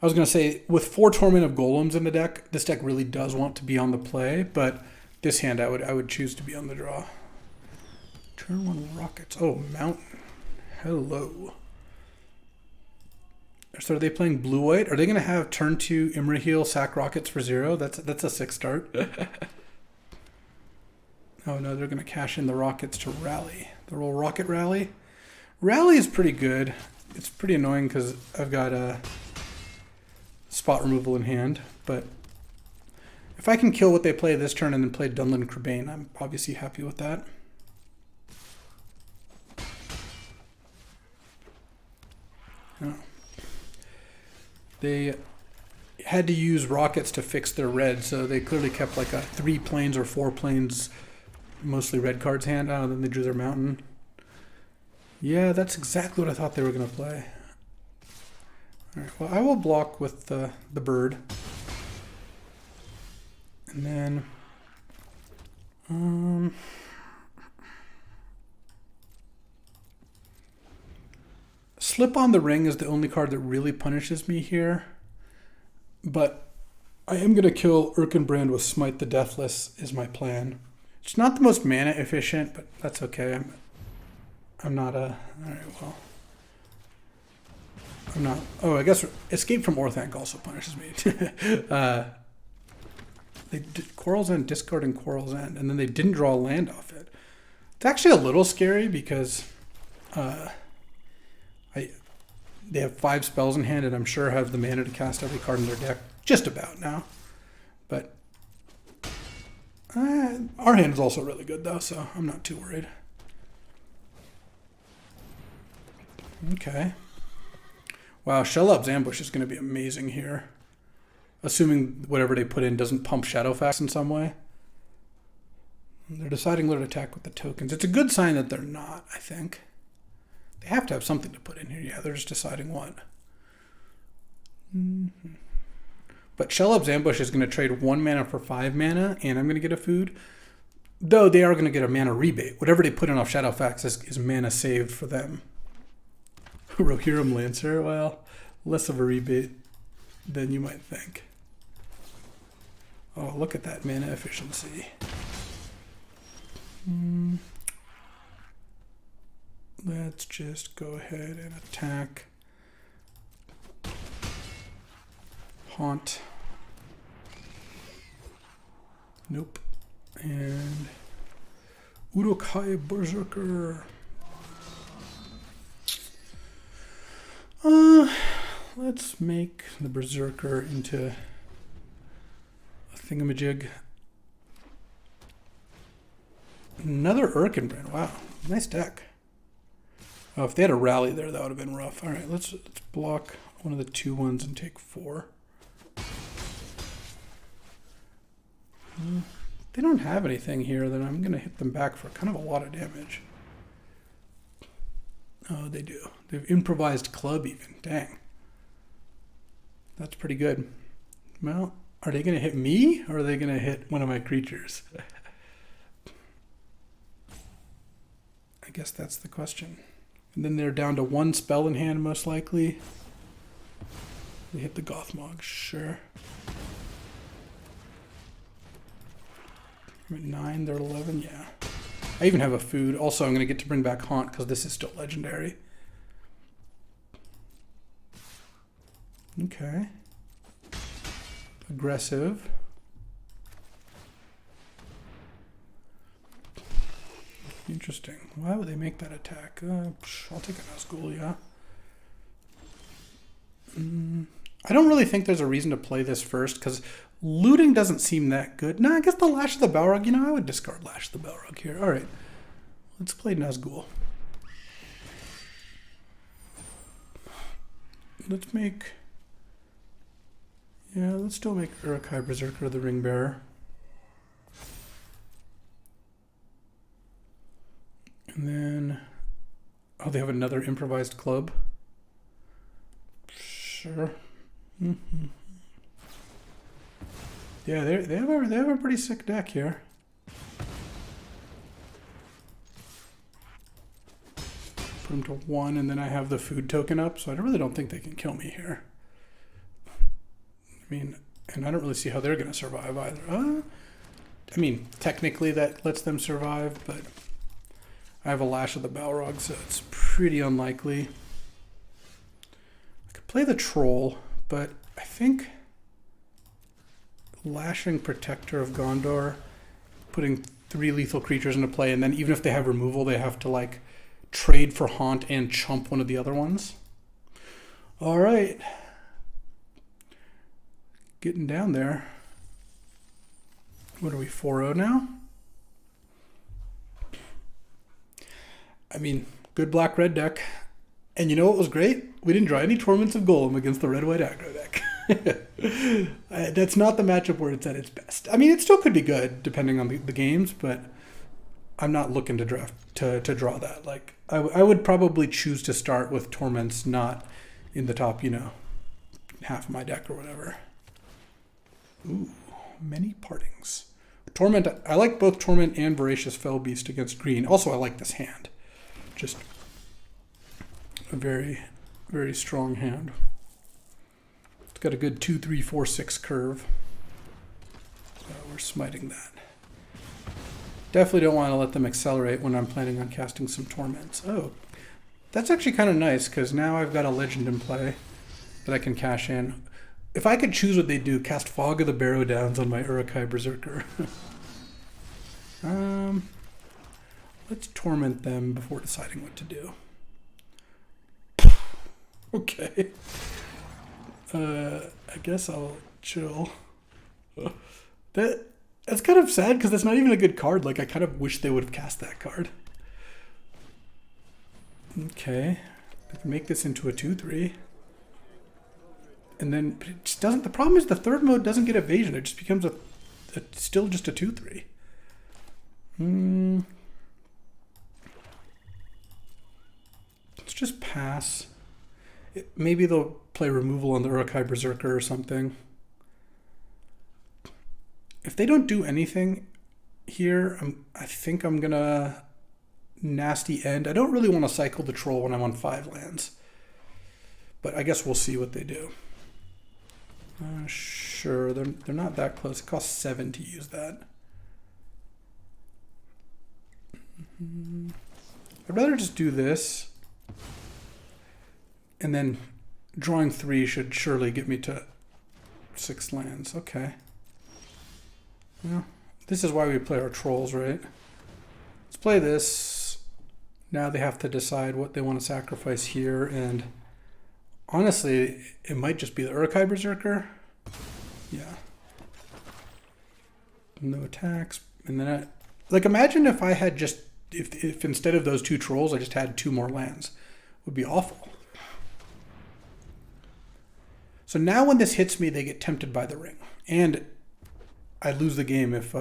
I was going to say, with 4 Torment of Golems in the deck, this deck really does want to be on the play, but this hand I would choose to be on the draw. Turn 1 Rockets. Oh, Mountain. Hello. So are they playing blue-white? Are they going to have turn 2 Imrahil sack Rockets for 0? That's a 6 start. Oh no, they're going to cash in the Rockets to Rally. The roll Rocket Rally. Rally is pretty good. It's pretty annoying because I've got a spot removal in hand. But if I can kill what they play this turn and then play Dunlin Crebain, I'm obviously happy with that. Oh. They had to use Rockets to fix their red, so they clearly kept like a 3 planes or 4 planes, mostly red cards hand out, and then they drew their Mountain. Yeah, that's exactly what I thought they were going to play. All right, well, I will block with the bird. And then Slip on the Ring is the only card that really punishes me here. But I am going to kill Erkenbrand with Smite the Deathless is my plan. It's not the most mana efficient, but that's okay. I'm not a... All right, well... I'm not... Oh, I guess Escape from Orthanc also punishes me. They did Quarrel's End, discarding Quarrel's End, and then they didn't draw a land off it. It's actually a little scary because they have 5 spells in hand, and I'm sure have the mana to cast every card in their deck just about now. But our hand is also really good, though, so I'm not too worried. Okay. Wow, Shelob's Ambush is going to be amazing here. Assuming whatever they put in doesn't pump Shadowfax in some way. They're deciding what to attack with the tokens. It's a good sign that they're not, I think. They have to have something to put in here. Yeah, they're just deciding what. But Shelob's Ambush is going to trade 1 mana for 5 mana, and I'm going to get a food. Though they are going to get a mana rebate. Whatever they put in off Shadowfax is mana saved for them. Rohirrim Lancer, well, less of a rebate than you might think. Oh, look at that mana efficiency. Let's just go ahead and attack. Haunt. Nope. And Urukai Berserker. Let's make the Berserker into a thingamajig. Another Urkenbrand. Wow, nice deck. Oh, if they had a rally there, that would have been rough. All right, let's block one of the 2/1s and take 4. They don't have anything here, then I'm going to hit them back for kind of a lot of damage. Oh, they do. They've improvised club even. Dang. That's pretty good. Well, are they going to hit me, or are they going to hit one of my creatures? I guess that's the question. And then they're down to 1 spell in hand, most likely. They hit the Gothmog, sure. I'm at 9, they're at 11, yeah. I even have a food. Also, I'm going to get to bring back Haunt because this is still legendary. Okay. Aggressive. Interesting. Why would they make that attack? I'll take a Nazgul, yeah. I don't really think there's a reason to play this first because looting doesn't seem that good. Nah, I guess the Lash of the Balrog, you know, I would discard Lash of the Balrog here. All right, let's play Nazgul. Let's make, yeah, let's still make Uruk-hai Berserker the Ring Bearer. And then, oh, they have another improvised club. Sure. Yeah, they have a pretty sick deck here. Put them to 1, and then I have the food token up, so I really don't think they can kill me here. I mean, and I don't really see how they're going to survive either. I mean, technically that lets them survive, but I have a Lash of the Balrog, so it's pretty unlikely. I could play the Troll, but I think Lashing Protector of Gondor, putting 3 lethal creatures into play, and then even if they have removal, they have to like trade for Haunt and chump one of the other ones. All right. Getting down there. What are we, 4-0 now? I mean, good black-red deck. And you know what was great? We didn't draw any Torments of Gollum against the red-white aggro deck. That's not the matchup where it's at its best. I mean, it still could be good depending on the games, but I'm not looking to draw that. Like, I would probably choose to start with Torments, not in the top, you know, half of my deck or whatever. Ooh, many partings. Torment, I like both Torment and Voracious Fellbeast against green. Also, I like this hand. Just a very, very strong hand. It's got a good 2, 3, 4, 6 curve. We're smiting that. Definitely don't want to let them accelerate when I'm planning on casting some Torments. Oh, that's actually kind of nice because now I've got a legend in play that I can cash in. If I could choose what they do, cast Fog of the Barrow Downs on my Uruk-hai Berserker. Let's torment them before deciding what to do. Okay. I guess I'll chill. That's kind of sad because that's not even a good card. Like, I kind of wish they would have cast that card. Okay. I can make this into a 2/3. And then but it just doesn't. The problem is the third mode doesn't get evasion. It just becomes still just a 2/3. Let's just pass. Maybe they'll play removal on the Uruk-hai Berserker or something. If they don't do anything here, I think I'm gonna nasty end. I don't really want to cycle the Troll when I'm on 5 lands, but I guess we'll see what they do. Sure, they're not that close. It costs 7 to use that. I'd rather just do this, and then drawing 3 should surely get me to 6 lands. Okay. Well, This is why we play our trolls, right? Let's play this. Now they have to decide what they want to sacrifice here, and honestly, it might just be the Uruk-hai Berserker. Yeah. No attacks. And then like imagine if I had just, if instead of those 2 trolls, I just had 2 more lands. It would be awful. So now when this hits me, they get tempted by the ring. And I lose the game if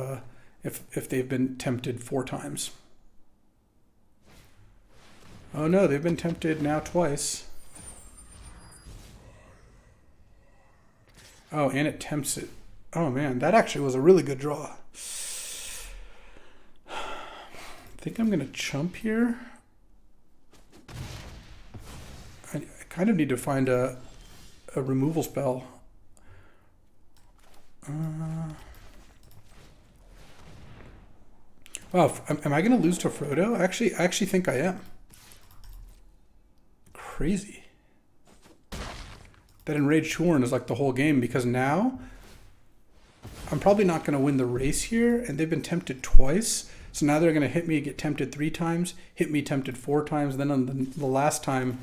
they've been tempted 4 times. Oh no, they've been tempted now twice. Oh, and it tempts it. Oh man, that actually was a really good draw. I think I'm going to chump here. I kind of need to find a removal spell. Wow, am I going to lose to Frodo? I actually think I am. Crazy. That Enraged Horn is like the whole game, because now I'm probably not going to win the race here, and they've been tempted twice. So now they're going to hit me, get tempted 3 times, hit me tempted 4 times. Then on the last time,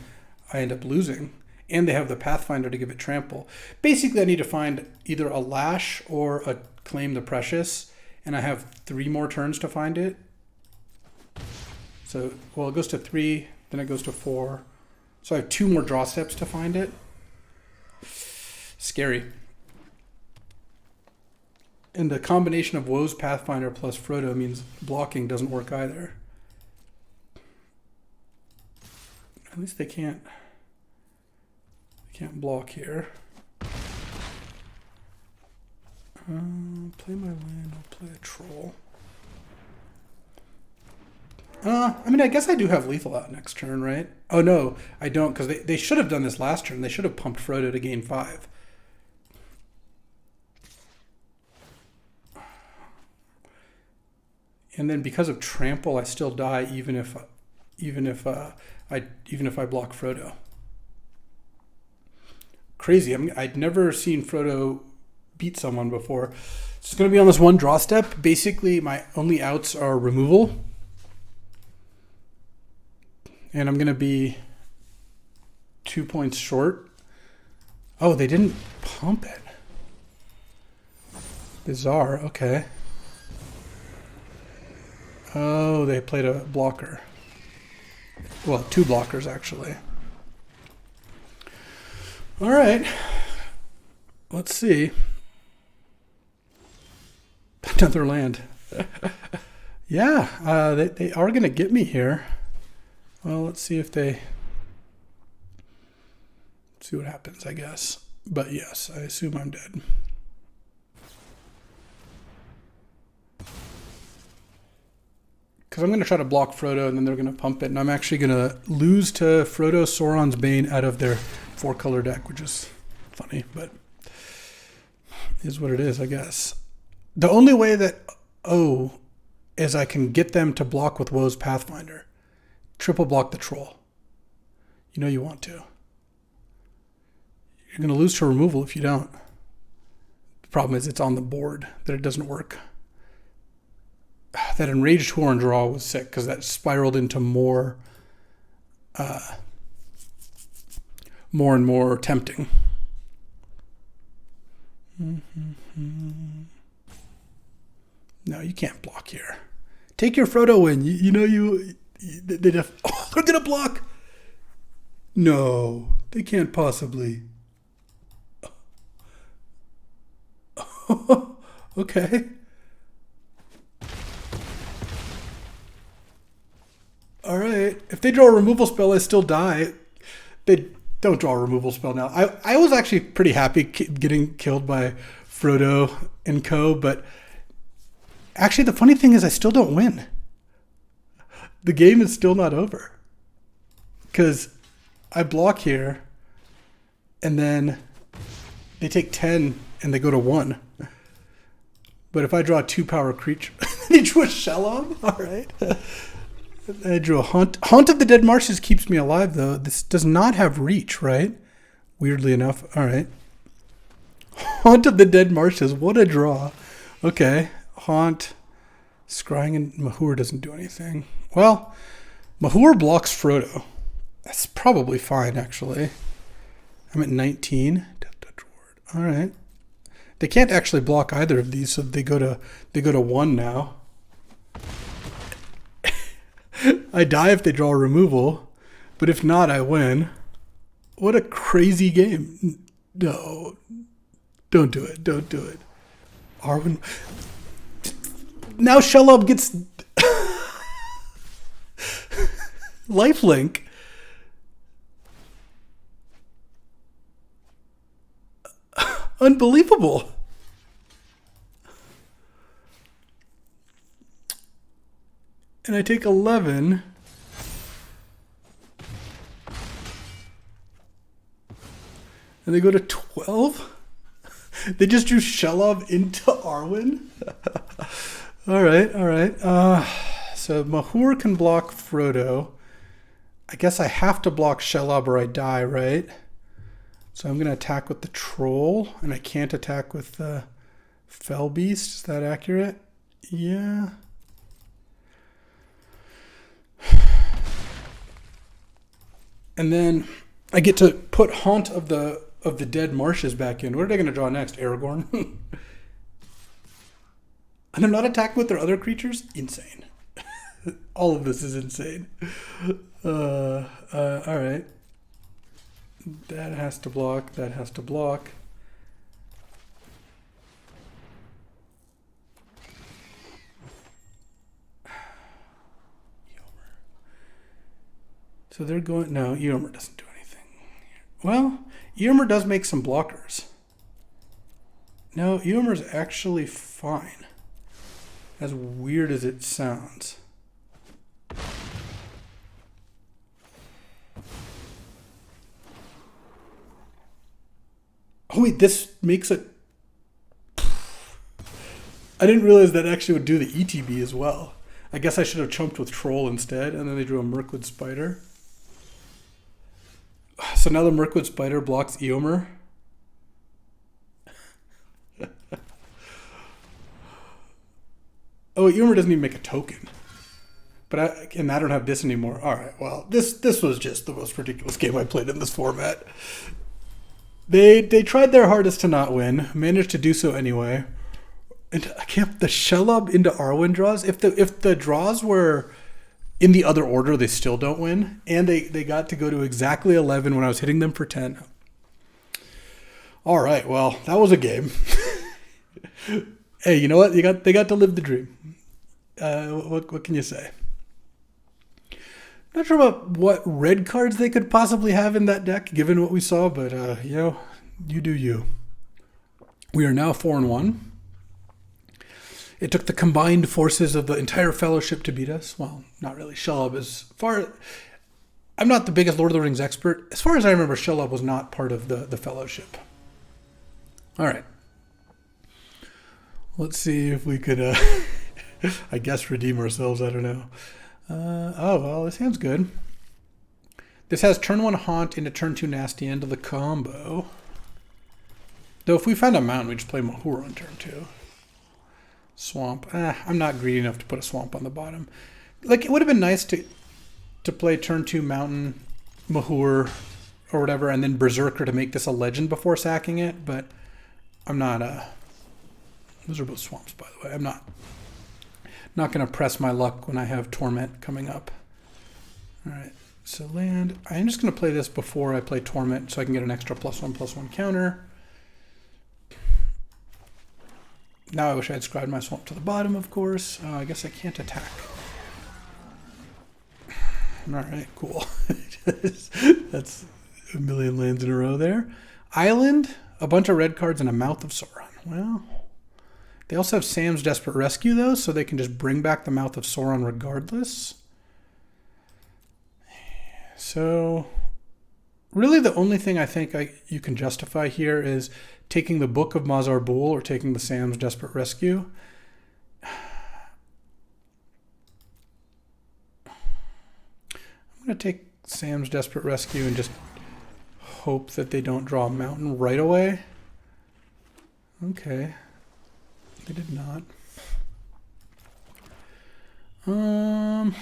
I end up losing. And they have the Pathfinder to give it trample. Basically, I need to find either a Lash or a Claim the Precious, and I have 3 more turns to find it. So, well, it goes to 3, then it goes to 4. So I have 2 more draw steps to find it. Scary. And the combination of Woe's Pathfinder plus Frodo means blocking doesn't work either. At least they can't block here. Play my land, I'll play a troll. I mean, I guess I do have lethal out next turn, right? Oh no, I don't, because they should have done this last turn. They should have pumped Frodo to gain 5. And then because of trample, I still die even if I block Frodo. Crazy. I'd never seen Frodo beat someone before. So it's going to be on this 1 draw step. Basically, my only outs are removal. And I'm going to be 2 points short. Oh, they didn't pump it. Bizarre. Okay. Oh, they played a blocker. Well, 2 blockers, actually. All right. Let's see. Another land. Yeah, they are going to get me here. Well, let's see if they... see what happens, I guess. But yes, I assume I'm dead. Because I'm going to try to block Frodo, and then they're going to pump it, and I'm actually going to lose to Frodo Sauron's Bane out of their 4-color deck, which is funny, but is what it is, I guess. The only way that is I can get them to block with Woe's Pathfinder. Triple block the troll. You know you want to. You're going to lose to removal if you don't. The problem is it's on the board that it doesn't work. That Enraged Horn draw was sick because that spiraled into more and more tempting. No, you can't block here. Take your Frodo win. They're gonna block. No, they can't possibly. Okay. All right. If they draw a removal spell, I still die. They don't draw a removal spell now. I was actually pretty happy getting killed by Frodo and co, but actually the funny thing is I still don't win. The game is still not over. Because I block here, and then they take 10 and they go to 1. But if I draw a 2-power creature, they drew a Shelom? All right. I drew a Haunt. Haunt of the Dead Marshes keeps me alive, though. This does not have reach, right? Weirdly enough. All right. Haunt of the Dead Marshes. What a draw. Okay. Haunt, Scrying, and Mahur doesn't do anything. Well, Mahur blocks Frodo. That's probably fine, actually. I'm at 19. All right. They can't actually block either of these, so they go to 1 now. I die if they draw a removal, but if not, I win. What a crazy game. No. Don't do it. Don't do it. Arwen. Now Shelob gets lifelink. Unbelievable. And I take 11. And they go to 12? They just drew Shelob into Arwen? All right, all right. So Mahur can block Frodo. I guess I have to block Shelob or I die, right? So I'm going to attack with the Troll, and I can't attack with the Fell Beast. Is that accurate? Yeah. And then I get to put Haunt of the Dead Marshes back in. What are they going to draw next? Aragorn? And they're not attacking with their other creatures? Insane. All of this is insane. All right. That has to block. That has to block. So they're going... No, Eomer doesn't do anything. Well, Eomer does make some blockers. No, Eomer's actually fine. As weird as it sounds. Oh wait, this makes it... I didn't realize that actually would do the ETB as well. I guess I should have chumped with Troll instead, and then they drew a Mirkwood Spider. So now the Mirkwood Spider blocks Eomer. Oh, Eomer doesn't even make a token. But I don't have this anymore. All right, well, this was just the most ridiculous game I played in this format. They tried their hardest to not win, managed to do so anyway. And I can't... The Shelob into Arwen draws. If the draws were in the other order, they still don't win. And they got to go to exactly 11 when I was hitting them for 10. All right, well, that was a game. Hey, you know what? They got to live the dream. What can you say? Not sure about what red cards they could possibly have in that deck, given what we saw, but you do you. We are now 4-1. It took the combined forces of the entire Fellowship to beat us. Well, not really. Shelob is far... I'm not the biggest Lord of the Rings expert. As far as I remember, Shelob was not part of the Fellowship. All right. Let's see if we could, I guess, redeem ourselves. I don't know. Oh, well, this hand's good. This has turn 1 Haunt into turn 2 Nasty End of the combo. Though if we find a mountain, we just play Mahur on turn 2. Swamp. I'm not greedy enough to put a swamp on the bottom. Like, it would have been nice to play turn 2 Mountain, Mahur, or whatever, and then Berserker to make this a legend before sacking it, but I'm not... Those are both swamps, by the way. I'm not going to press my luck when I have Torment coming up. All right, so land. I'm just going to play this before I play Torment so I can get an extra +1/+1 counter. Now I wish I had scribed my swamp to the bottom, of course. I guess I can't attack. All right, cool. That's a million lands in a row there. Island, a bunch of red cards, and a Mouth of Sauron. Well... They also have Sam's Desperate Rescue, though, so they can just bring back the Mouth of Sauron regardless. So, really the only thing I think you can justify here is taking the Book of Mazar Bul or taking the Sam's Desperate Rescue. I'm going to take Sam's Desperate Rescue and just hope that they don't draw a mountain right away. Okay. They did not. Let's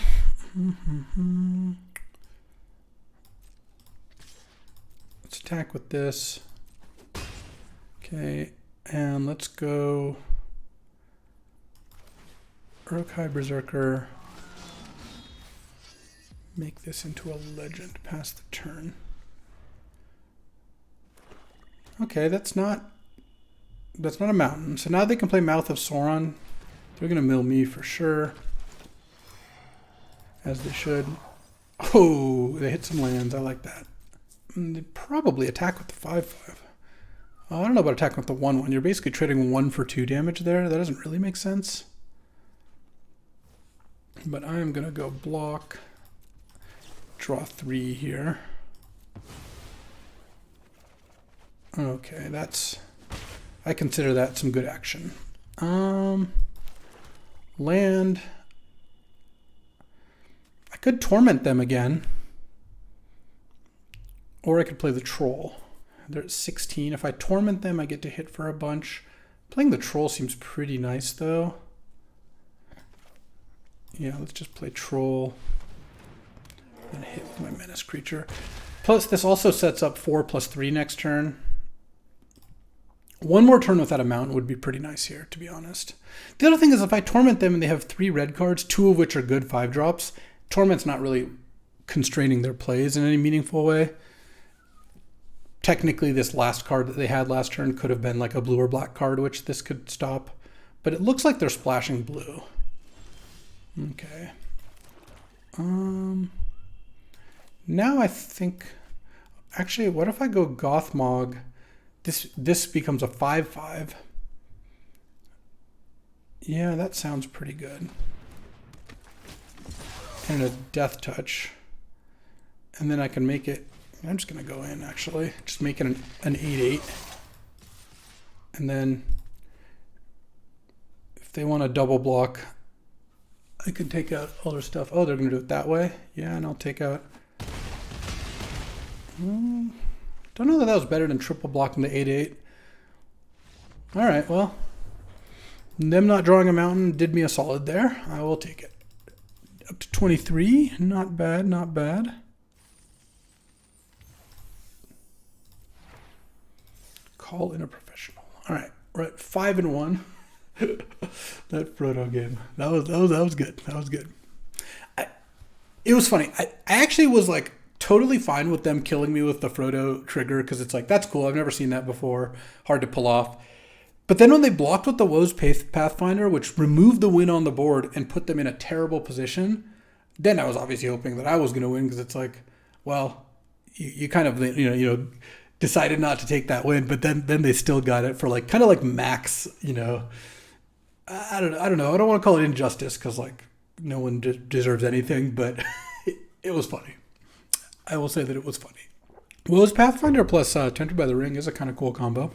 attack with this. Okay, and let's go Uruk-hai Berserker. Make this into a legend past the turn. Okay, that's not a mountain. So now they can play Mouth of Sauron. They're gonna mill me for sure. As they should. Oh, they hit some lands. I like that. And they probably attack with the 5/5. I don't know about attacking with the 1/1. You're basically trading 1 for 2 damage there. That doesn't really make sense. But I am gonna go block. Draw 3 here. Okay, I consider that some good action. Land. I could torment them again. Or I could play the troll. They're at 16. If I torment them, I get to hit for a bunch. Playing the troll seems pretty nice though. Yeah, let's just play troll. And hit with my menace creature. Plus, this also sets up 4+3 next turn. One more turn without a mountain would be pretty nice here, to be honest. The other thing is if I torment them and they have 3 red cards, 2 of which are good 5-drops, Torment's not really constraining their plays in any meaningful way. Technically, this last card that they had last turn could have been like a blue or black card, which this could stop. But it looks like they're splashing blue. Okay. Now I think... Actually, what if I go Gothmog? This becomes a 5/5. Yeah, that sounds pretty good. And a Death Touch. And then I can make it... I'm just going to go in, actually. Just make it an 8/8. And then if they want to double block, I can take out all their stuff. Oh, they're going to do it that way? Yeah, and I'll take out... Don't know that was better than triple blocking the 8/8. All right, well, them not drawing a mountain did me a solid there. I will take it. Up to 23, not bad, not bad. Call in a professional. All right, we're at 5-1. That Frodo game, that was good. That was good. It was funny. I actually was like totally fine with them killing me with the Frodo trigger because it's like, that's cool. I've never seen that before. Hard to pull off. But then when they blocked with the Woe's Pathfinder, which removed the win on the board and put them in a terrible position, then I was obviously hoping that I was going to win because it's like, well, you kind of, decided not to take that win, but then they still got it for like, kind of like max, I don't know. I don't want to call it injustice because like no one deserves anything, but it was funny. I will say that it was funny. Woe's Pathfinder plus Tempted by the Ring is a kind of cool combo.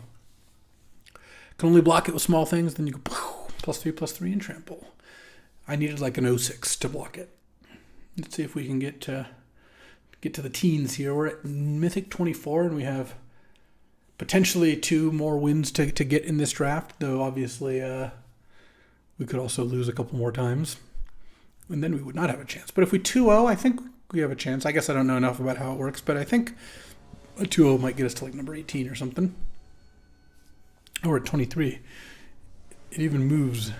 Can only block it with small things, then you go +3/+3 and trample. I needed like an 06 to block it. Let's see if we can get to the teens here. We're at Mythic 24 and we have potentially 2 more wins to get in this draft, though obviously we could also lose a couple more times and then we would not have a chance. But if we 2-0, I think we have a chance. I guess I don't know enough about how it works, but I think a 2-0 might get us to like number 18 or something. Oh, we're at 23. It even moves.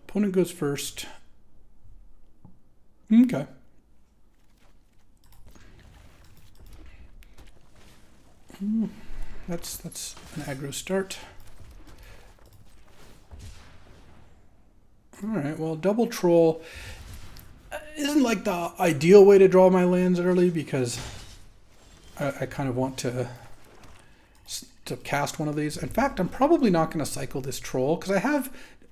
Opponent goes first. Okay. That's an aggro start. All right, well, double troll isn't like the ideal way to draw my lands early because I kind of want to cast one of these. In fact, I'm probably not going to cycle this troll because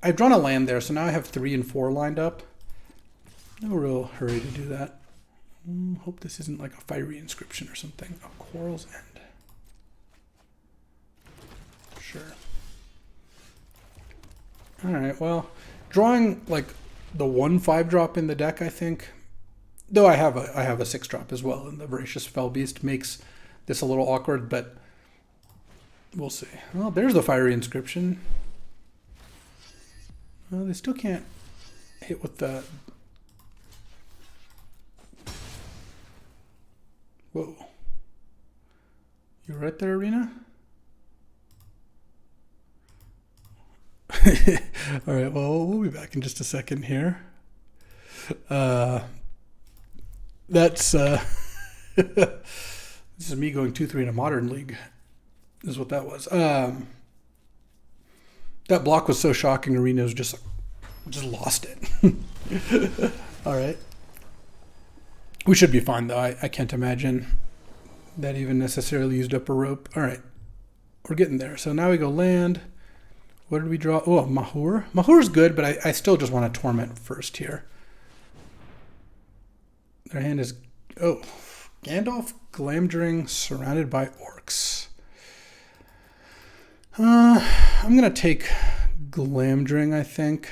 I've drawn a land there, so now I have 3 and 4 lined up. No real hurry to do that. Hope this isn't like a fiery inscription or something. A Quarrel's End. Sure. All right, well, drawing like the 1/5 drop in the deck, I think, though I have a 6 drop as well, and the Voracious Fellbeast makes this a little awkward, but we'll see. Well, there's the fiery inscription. Well, they still can't hit with the... Whoa. You right there, Arena? All right, well, we'll be back in just a second here. That's this is me going 2-3 in a modern league, is what that was. That block was so shocking, Arena's just lost it. All right. We should be fine, though. I can't imagine that even necessarily used up a rope. All right. We're getting there. So now we go land. What did we draw? Oh, Mahur. Mahur's good, but I still just want to Torment first here. Their hand is... Oh, Gandalf, Glamdring, surrounded by orcs. I'm going to take Glamdring, I think.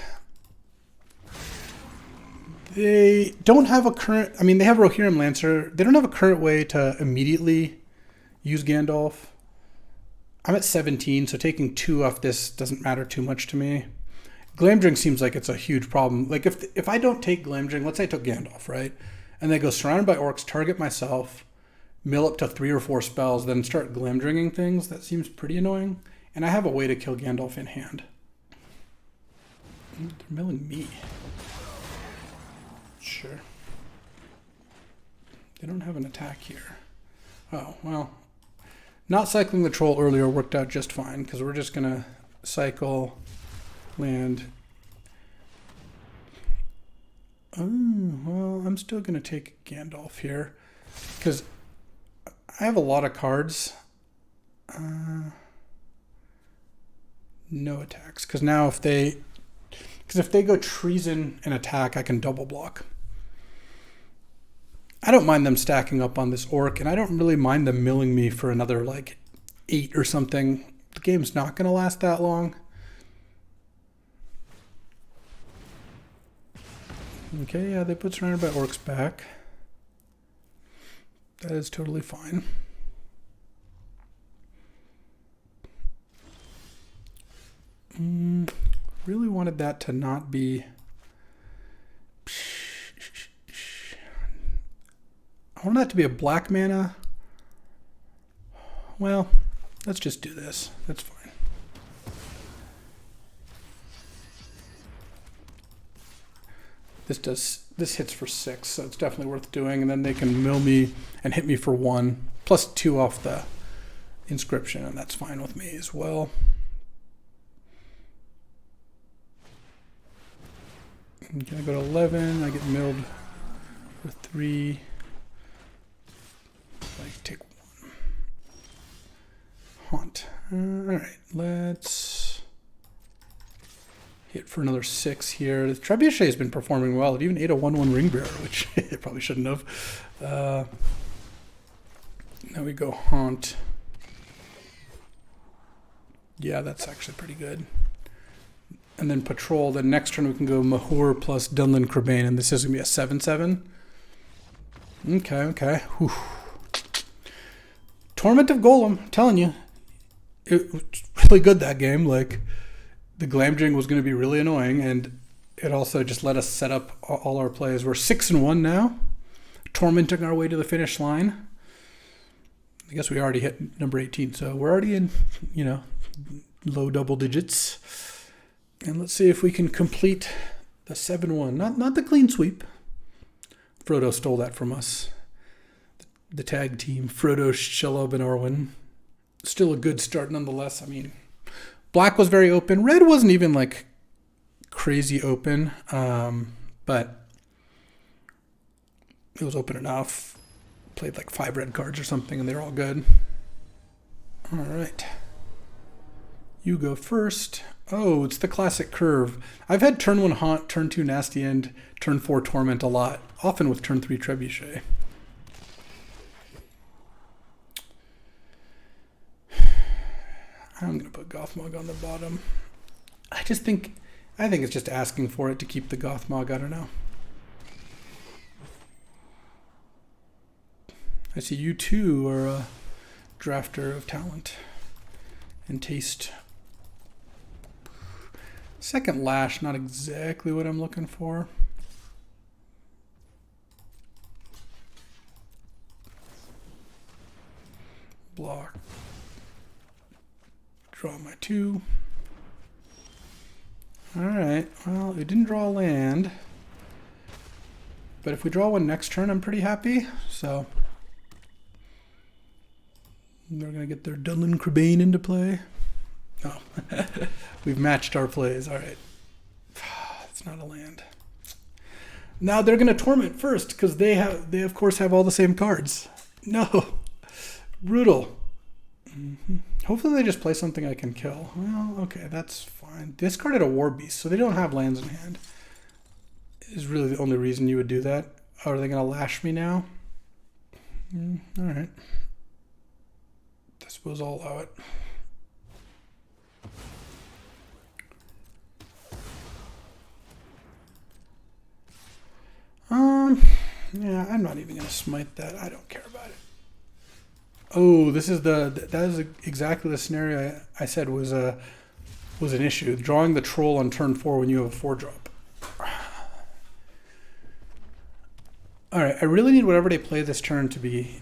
They don't have a current... I mean, they have Rohirrim Lancer. They don't have a current way to immediately use Gandalf. I'm at 17, so taking 2 off this doesn't matter too much to me. Glamdring seems like it's a huge problem. Like, if I don't take Glamdring, let's say I took Gandalf, right? And they go surrounded by orcs, target myself, mill up to 3 or 4 spells, then start Glamdringing things, that seems pretty annoying. And I have a way to kill Gandalf in hand. They're milling me. Sure. They don't have an attack here. Oh, well. Not cycling the troll earlier worked out just fine, because we're just going to cycle, land. Oh, well, I'm still going to take Gandalf here, because I have a lot of cards. No attacks, because now if they go treason and attack, I can double block. I don't mind them stacking up on this orc, and I don't really mind them milling me for another, like, 8 or something. The game's not going to last that long. Okay, yeah, they put surrounded by orcs back. That is totally fine. Really wanted that to not be... I want that to be a black mana. Well, let's just do this. That's fine. This hits for 6, so it's definitely worth doing. And then they can mill me and hit me for 1, plus 2 off the inscription, and that's fine with me as well. Okay, I go to 11. I get milled for 3. Like, take 1. Haunt. All right, let's hit for another 6 here. The Trebuchet has been performing well. It even ate a 1/1 Ring Bearer, which it probably shouldn't have. Now we go Haunt. Yeah, that's actually pretty good. And then Patrol. Then next turn we can go Mahur plus Dunlin Crebain, and this is going to be a 7/7. Okay. Whew. Torment of Gollum, I'm telling you. It was really good, that game. Like, the Glamdring was going to be really annoying, and it also just let us set up all our plays. We're 6-1 now, tormenting our way to the finish line. I guess we already hit number 18, so we're already in, low double digits. And let's see if we can complete the 7-1. Not the clean sweep. Frodo stole that from us. The tag team, Frodo, Shelob, and Orwin. Still a good start nonetheless. I mean, black was very open. Red wasn't even, like, crazy open, but it was open enough. Played, like, 5 red cards or something, and they're all good. All right. You go first. Oh, it's the classic curve. I've had turn 1 Haunt, turn 2 Nasty End, turn 4 Torment a lot, often with turn 3 Trebuchet. I'm going to put Gothmog on the bottom. I think it's just asking for it to keep the Gothmog. I don't know. I see you too are a drafter of talent and taste. Second Lash, not exactly what I'm looking for. Block. Draw my 2. Alright, well, we didn't draw a land. But if we draw one next turn, I'm pretty happy. So they're going to get their Dunlin Crabane into play. Oh, we've matched our plays. All right. It's not a land. Now they're going to Torment first because they of course have all the same cards. No. Brutal. Hopefully they just play something I can kill. Well, okay, that's fine. Discarded a War Beast, so they don't have lands in hand. Is really the only reason you would do that. Oh, are they going to lash me now? All right. I suppose I'll allow it. Yeah, I'm not even going to smite that. I don't care about it. Oh, that is exactly the scenario I said was an issue. Drawing the troll on turn 4 when you have a 4-drop. All right, I really need whatever they play this turn to be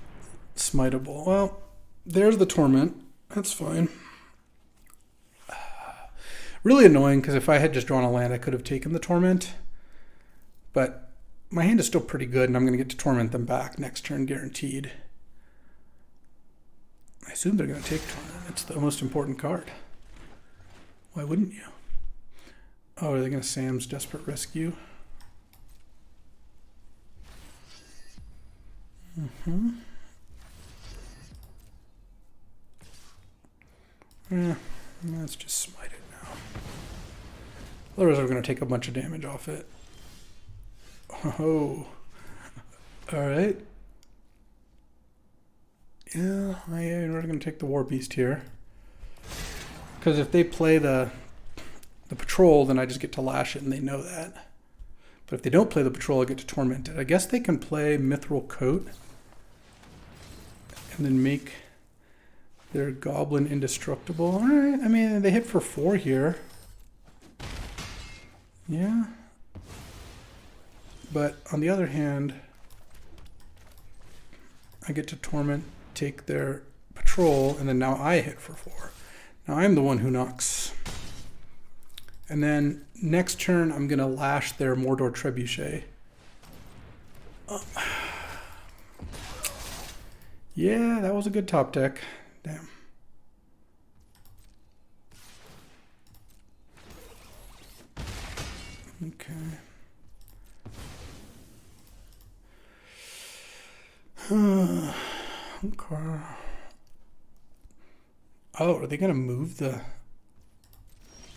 smiteable. Well, there's the Torment. That's fine. Really annoying because if I had just drawn a land, I could have taken the Torment. But my hand is still pretty good, and I'm going to get to Torment them back next turn, guaranteed. I assume they're going to take Torment. It's the most important card. Why wouldn't you? Oh, are they going to Sam's Desperate Rescue? Yeah, let's just smite it now. Otherwise, we're going to take a bunch of damage off it. Oh, all right. Yeah, we're going to take the War Beast here. Because if they play the Patrol, then I just get to lash it, and they know that. But if they don't play the Patrol, I get to Torment it. I guess they can play Mithril Coat and then make their Goblin indestructible. All right, I mean, they hit for 4 here. Yeah. But on the other hand, I get to Torment, take their Patrol, and then now I hit for 4. Now I'm the one who knocks. And then next turn, I'm going to lash their Mordor Trebuchet. Yeah, that was a good top deck. Damn. Okay. Okay. Oh, are they going to move the...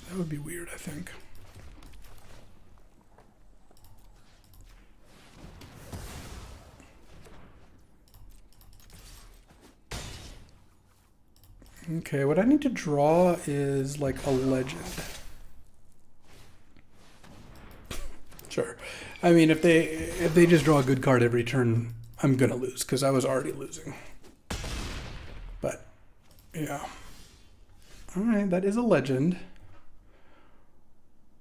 That would be weird, I think. Okay, what I need to draw is like a legend. Sure. I mean, if they just draw a good card every turn, I'm gonna lose because I was already losing. But yeah. All right, that is a legend.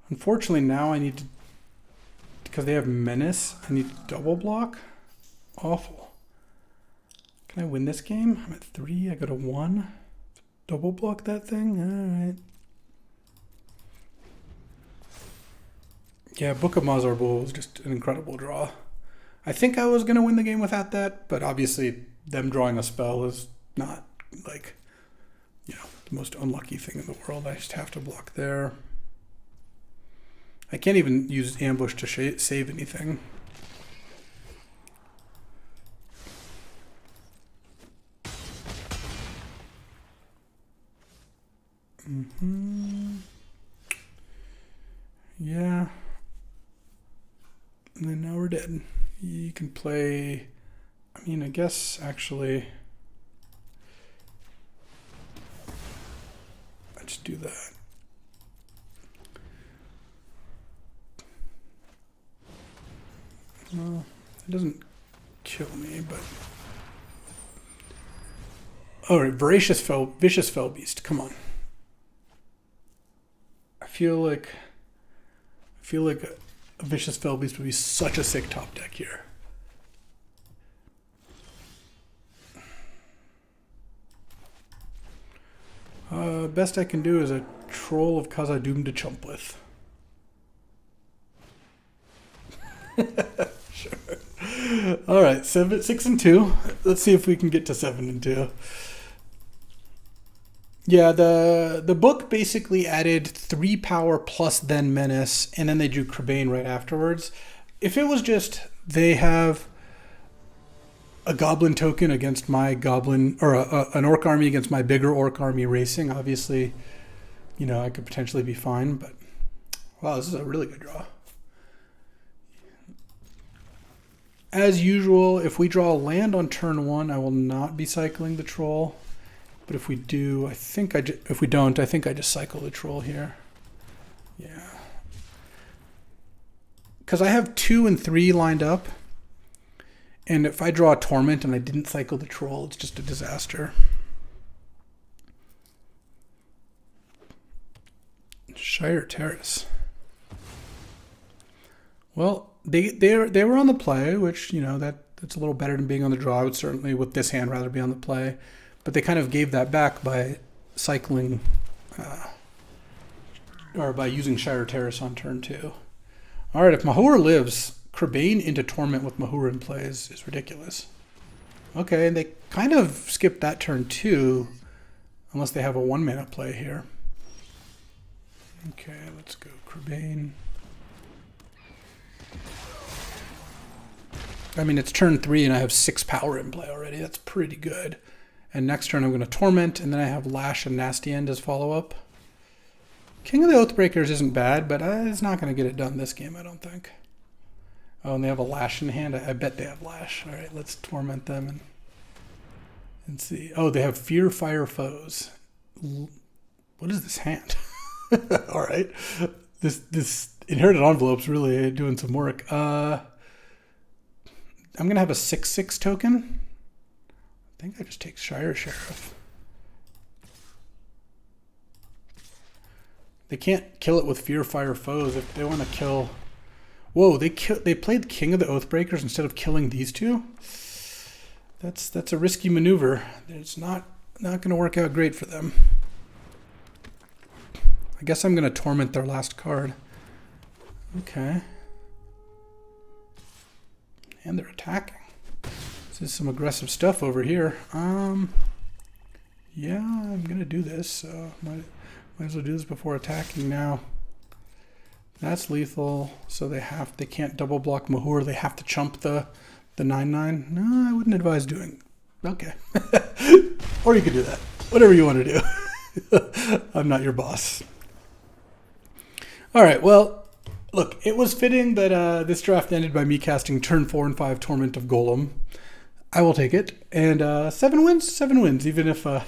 Unfortunately, now I need to, because they have Menace, I need to double block. Awful. Can I win this game? I'm at 3. I go to 1. Double block that thing? All right. Yeah, Book of Mazarbul was just an incredible draw. I think I was going to win the game without that, but obviously them drawing a spell is not, like, you know, the most unlucky thing in the world. I just have to block there. I can't even use Ambush to save anything. Yeah. And then now we're dead. You can play... I mean, I guess, actually... I just do that. Well, it doesn't kill me, but... Alright, Vicious Fell Beast, come on. I feel like feel like a Vicious Felbeast would be such a sick top deck here. Best I can do is a Troll of Khazad-dûm to chump with. Sure. All right, 6 and 2. Let's see if we can get to 7 and 2. Yeah, the book basically added 3 power plus then menace, and then they drew Crebain right afterwards. If it was just they have a goblin token against my goblin, or an orc army against my bigger orc army racing, obviously, you know, I could potentially be fine, but wow, this is a really good draw. As usual, if we draw a land on turn 1, I will not be cycling the troll. But if we do, if we don't, I think I just cycle the troll here. Yeah. Because I have 2 and 3 lined up. And if I draw a Torment and I didn't cycle the troll, it's just a disaster. Shire Terrace. Well, they were on the play, which, you know, that's a little better than being on the draw. I would certainly, with this hand, rather be on the play. But they kind of gave that back by cycling, or by using Shire Terrace on turn 2. All right, if Mahur lives, Crebain into Torment with Mahur in play is ridiculous. Okay, and they kind of skipped that turn 2, unless they have a 1-mana play here. Okay, let's go Crebain. I mean, it's turn 3 and I have 6 power in play already. That's pretty good. And next turn I'm going to Torment, and then I have Lash and Nasty End as follow-up. King of the Oathbreakers isn't bad, but it's not going to get it done this game, I don't think. Oh, and they have a Lash in hand. I bet they have Lash. All right, let's Torment them and see. Oh, they have Fear Fire Foes. What is this hand? All right. This Inherited Envelope's really doing some work. I'm going to have a 6/6 token. I think I just take Shire Sheriff. They can't kill it with Fear Fire Foes if they want to kill. Whoa, they played King of the Oathbreakers instead of killing these two. That's a risky maneuver. It's not going to work out great for them. I guess I'm going to Torment their last card. Okay. And they're attacking. This is some aggressive stuff over here. Yeah, I'm gonna do this. So might as well do this before attacking now. That's lethal. So they can't double block Mahur. They have to chump the 9/9. No, I wouldn't advise doing. Okay. Or you could do that. Whatever you want to do. I'm not your boss. All right. Well, look, it was fitting that this draft ended by me casting turn 4 and 5 Torment of Gollum. I will take it. And 7 wins, even if I'm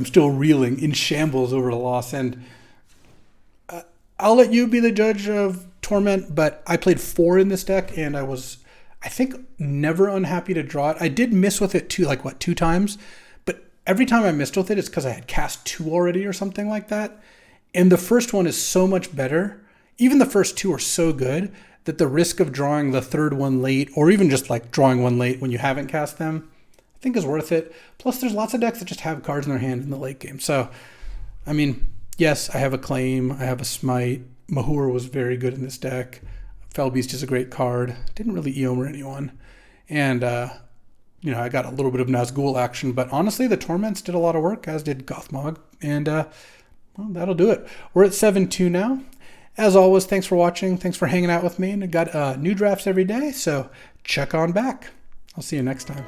still reeling in shambles over the loss. And I'll let you be the judge of Torment, but I played 4 in this deck, and I was, I think, never unhappy to draw it. I did miss with it too, 2 times, but every time I missed with it, it's because I had cast 2 already or something like that. And the first one is so much better. Even the first 2 are so good that the risk of drawing the 3rd one late, or even just drawing one late when you haven't cast them, I think is worth it. Plus, there's lots of decks that just have cards in their hand in the late game. So, I mean, yes, I have a Claim, I have a Smite. Mahur was very good in this deck. Felbeast is a great card. Didn't really Eomer anyone. And, I got a little bit of Nazgul action, but honestly, the Torments did a lot of work, as did Gothmog. And, well, that'll do it. We're at 7-2 now. As always, thanks for watching. Thanks for hanging out with me. And I got new drafts every day, so check on back. I'll see you next time.